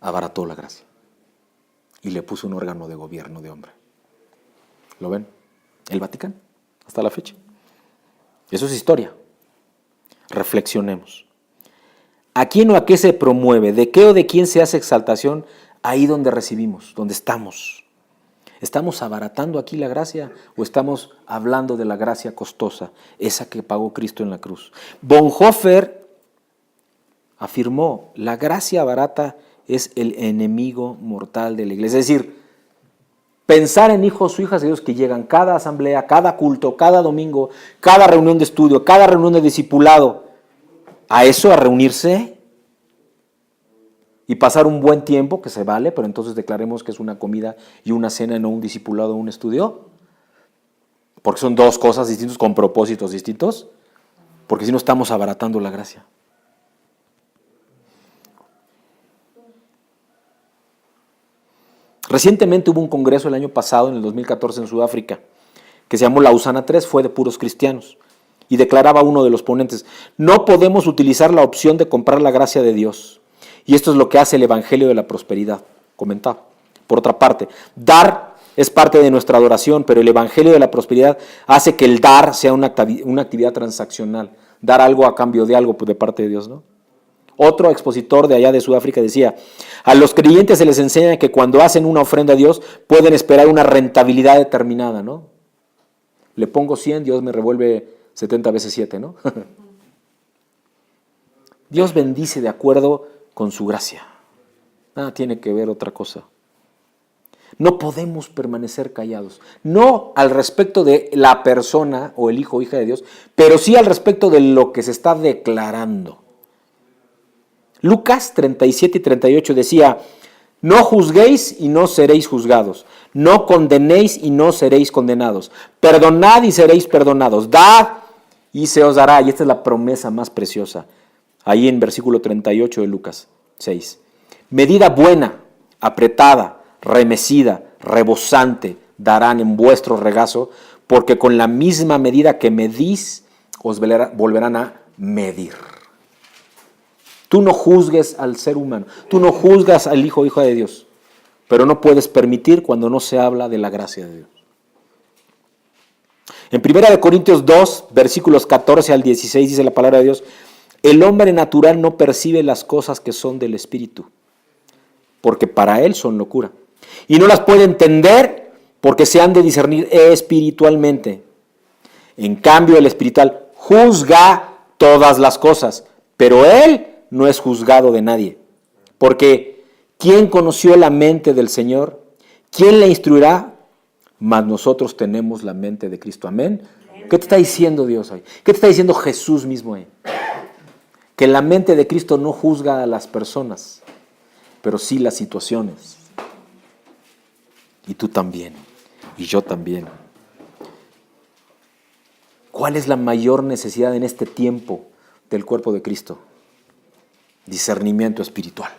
Abarató la gracia y le puso un órgano de gobierno de hombre. ¿Lo ven? El Vaticano, hasta la fecha. Eso es historia. Reflexionemos. ¿A quién o a qué se promueve? ¿De qué o de quién se hace exaltación? Ahí donde recibimos, donde estamos. ¿Estamos abaratando aquí la gracia o estamos hablando de la gracia costosa, esa que pagó Cristo en la cruz? Bonhoeffer afirmó, la gracia barata es el enemigo mortal de la iglesia. Es decir, pensar en hijos o hijas de Dios que llegan cada asamblea, cada culto, cada domingo, cada reunión de estudio, cada reunión de discipulado, a eso, a reunirse y pasar un buen tiempo, que se vale, pero entonces declaremos que es una comida y una cena, no un discipulado o un estudio, porque son 2 cosas distintas con propósitos distintos, porque si no estamos abaratando la gracia. Recientemente hubo un congreso el año pasado, en el 2014 en Sudáfrica, que se llamó Lausana III, fue de puros cristianos, y declaraba uno de los ponentes, no podemos utilizar la opción de comprar la gracia de Dios, y esto es lo que hace el Evangelio de la Prosperidad, comentaba. Por otra parte, dar es parte de nuestra adoración, pero el evangelio de la prosperidad hace que el dar sea una actividad transaccional. Dar algo a cambio de algo de parte de Dios, ¿no? Otro expositor de allá de Sudáfrica decía, a los creyentes se les enseña que cuando hacen una ofrenda a Dios pueden esperar una rentabilidad determinada, ¿no? Le pongo 100, Dios me revuelve 70 veces 7, ¿no? Dios bendice de acuerdo con su gracia. Nada tiene que ver otra cosa. No podemos permanecer callados. No al respecto de la persona o el hijo o hija de Dios, pero sí al respecto de lo que se está declarando. Lucas 37 y 38 decía, no juzguéis y no seréis juzgados. No condenéis y no seréis condenados. Perdonad y seréis perdonados. Dad y se os dará. Y esta es la promesa más preciosa. Ahí en versículo 38 de Lucas 6. Medida buena, apretada, remecida, rebosante, darán en vuestro regazo, porque con la misma medida que medís, os volverán a medir. Tú no juzgues al ser humano, tú no juzgas al hijo o hija de Dios, pero no puedes permitir cuando no se habla de la gracia de Dios. En 1 Corintios 2, versículos 14 al 16 dice la palabra de Dios, el hombre natural no percibe las cosas que son del Espíritu, porque para él son locura. Y no las puede entender porque se han de discernir espiritualmente. En cambio, el espiritual juzga todas las cosas, pero él no es juzgado de nadie. Porque ¿quién conoció la mente del Señor? ¿Quién le instruirá? Mas nosotros tenemos la mente de Cristo. Amén. ¿Qué te está diciendo Dios hoy? ¿Qué te está diciendo Jesús mismo hoy? Que la mente de Cristo no juzga a las personas, pero sí las situaciones. Y tú también, y yo también. ¿Cuál es la mayor necesidad en este tiempo del cuerpo de Cristo? Discernimiento espiritual.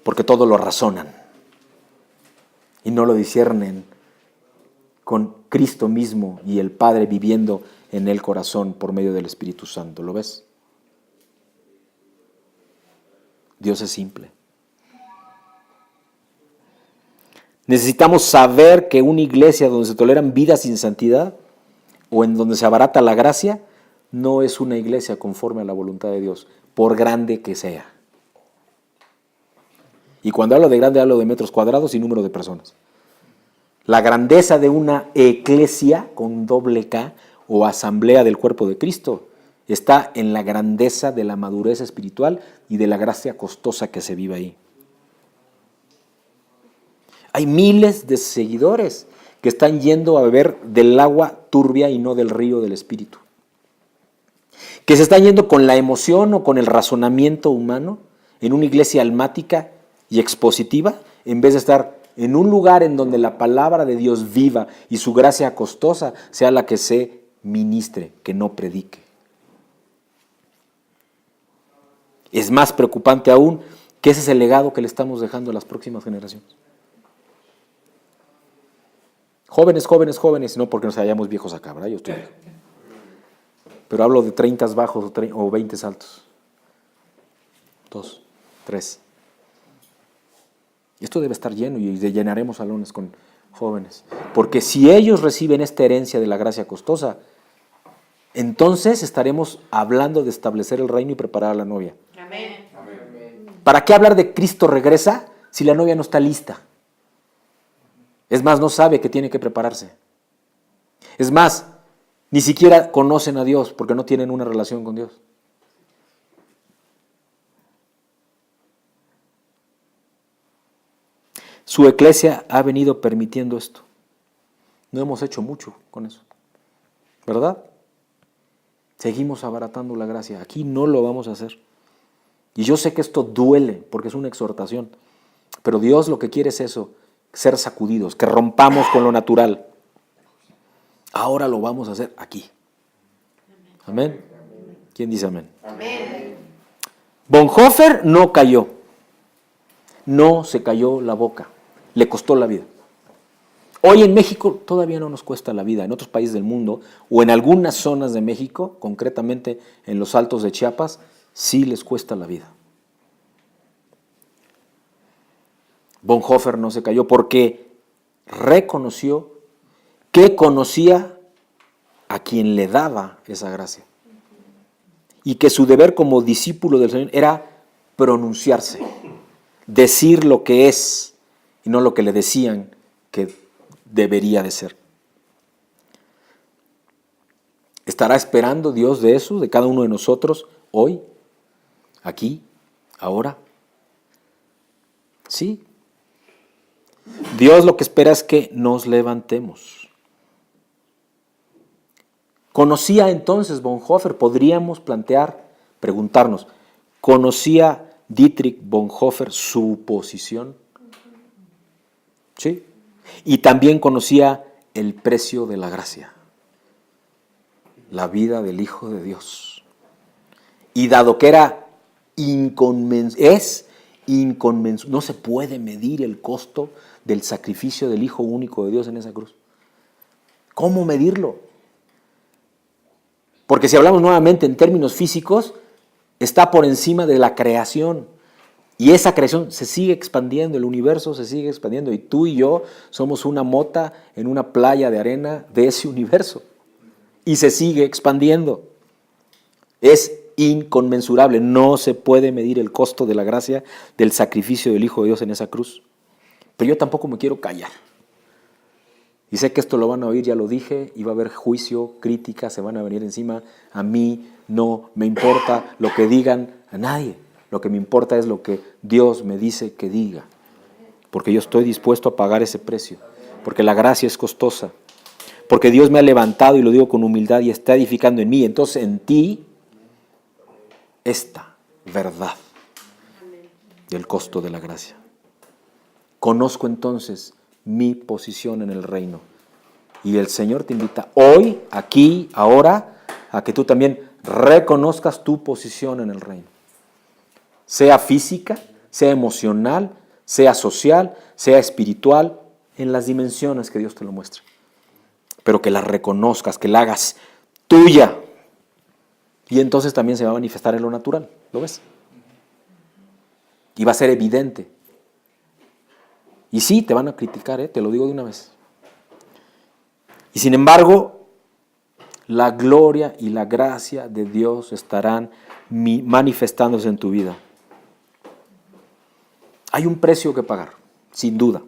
Porque todo lo razonan y no lo disciernen con Cristo mismo y el Padre viviendo en el corazón por medio del Espíritu Santo. ¿Lo ves? Dios es simple. Necesitamos saber que una iglesia donde se toleran vidas sin santidad o en donde se abarata la gracia, no es una iglesia conforme a la voluntad de Dios, por grande que sea. Y cuando hablo de grande, hablo de metros cuadrados y número de personas. La grandeza de una eclesia con doble K o asamblea del cuerpo de Cristo está en la grandeza de la madurez espiritual y de la gracia costosa que se vive ahí. Hay miles de seguidores que están yendo a beber del agua turbia y no del río del Espíritu. Que se están yendo con la emoción o con el razonamiento humano en una iglesia almática y expositiva, en vez de estar en un lugar en donde la palabra de Dios viva y su gracia costosa sea la que se ministre, que no predique. Es más preocupante aún que ese es el legado que le estamos dejando a las próximas generaciones. Jóvenes, jóvenes, jóvenes, no porque nos hayamos viejos acá, ¿verdad? Yo estoy viejo. Pero hablo de 30 bajos o 20 altos. 2, 3. Esto debe estar lleno y llenaremos salones con jóvenes. Porque si ellos reciben esta herencia de la gracia costosa, entonces estaremos hablando de establecer el reino y preparar a la novia. Amén. ¿Para qué hablar de Cristo regresa si la novia no está lista? Es más, no sabe que tiene que prepararse. Es más, ni siquiera conocen a Dios porque no tienen una relación con Dios. Su iglesia ha venido permitiendo esto. No hemos hecho mucho con eso, ¿verdad? Seguimos abaratando la gracia. Aquí no lo vamos a hacer. Y yo sé que esto duele porque es una exhortación. Pero Dios lo que quiere es eso, ser sacudidos, que rompamos con lo natural. Ahora lo vamos a hacer aquí. Amén. ¿Quién dice amén? Amén. Bonhoeffer no cayó. No se cayó la boca. Le costó la vida. Hoy en México todavía no nos cuesta la vida. En otros países del mundo o en algunas zonas de México, concretamente en los altos de Chiapas, sí les cuesta la vida. Bonhoeffer no se cayó porque reconoció que conocía a quien le daba esa gracia y que su deber como discípulo del Señor era pronunciarse, decir lo que es y no lo que le decían que debería de ser. ¿Estará esperando Dios de eso, de cada uno de nosotros, hoy, aquí, ahora? Sí. Dios lo que espera es que nos levantemos. ¿Conocía entonces Bonhoeffer? Podríamos preguntarnos, ¿conocía Dietrich Bonhoeffer su posición? Sí. Y también conocía el precio de la gracia, la vida del Hijo de Dios. Y dado que era inconmensurable, no se puede medir el costo del sacrificio del Hijo único de Dios en esa cruz. ¿Cómo medirlo? Porque si hablamos nuevamente en términos físicos, está por encima de la creación. Y esa creación se sigue expandiendo, el universo se sigue expandiendo. Y tú y yo somos una mota en una playa de arena de ese universo. Y se sigue expandiendo. Es inconmensurable, no se puede medir el costo de la gracia del sacrificio del Hijo de Dios en esa cruz. Pero yo tampoco me quiero callar. Y sé que esto lo van a oír, ya lo dije, y va a haber juicio, crítica, se van a venir encima. A mí no me importa lo que digan a nadie. Lo que me importa es lo que Dios me dice que diga. Porque yo estoy dispuesto a pagar ese precio. Porque la gracia es costosa. Porque Dios me ha levantado, y lo digo con humildad, y está edificando en mí. Entonces en ti, esta verdad del costo de la gracia. Conozco entonces mi posición en el reino. Y el Señor te invita hoy, aquí, ahora, a que tú también reconozcas tu posición en el reino. Sea física, sea emocional, sea social, sea espiritual, en las dimensiones que Dios te lo muestre. Pero que la reconozcas, que la hagas tuya. Y entonces también se va a manifestar en lo natural, ¿lo ves? Y va a ser evidente. Y sí, te van a criticar, te lo digo de una vez. Y sin embargo, la gloria y la gracia de Dios estarán manifestándose en tu vida. Hay un precio que pagar, sin duda.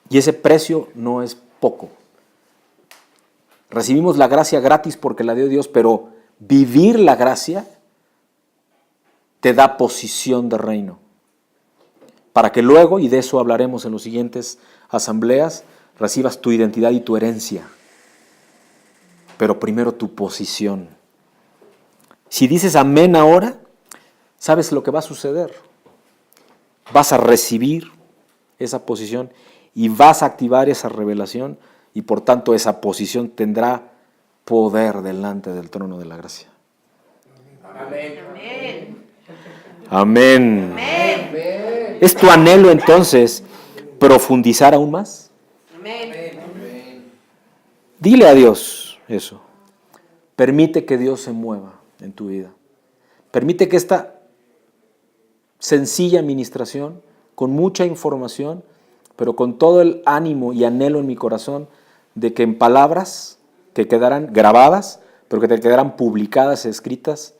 Y ese precio no es poco. Recibimos la gracia gratis porque la dio Dios, pero vivir la gracia te da posición de reino. Para que luego, y de eso hablaremos en las siguientes asambleas, recibas tu identidad y tu herencia. Pero primero tu posición. Si dices amén ahora, ¿sabes lo que va a suceder? Vas a recibir esa posición y vas a activar esa revelación y por tanto esa posición tendrá poder delante del trono de la gracia. Amén. Amén. Amén. ¿Es tu anhelo entonces profundizar aún más? Amén. Dile a Dios eso. Permite que Dios se mueva en tu vida. Permite que esta sencilla administración, con mucha información, pero con todo el ánimo y anhelo en mi corazón de que en palabras que quedarán grabadas, pero que te quedarán publicadas, escritas,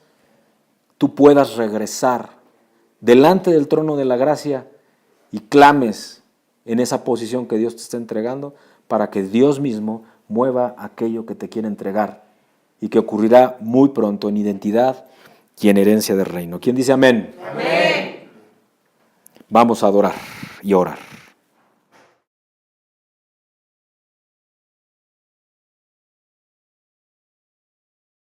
tú puedas regresar delante del trono de la gracia y clames en esa posición que Dios te está entregando para que Dios mismo mueva aquello que te quiere entregar y que ocurrirá muy pronto en identidad y en herencia del reino. ¿Quién dice amén? Amén. Vamos a adorar y orar.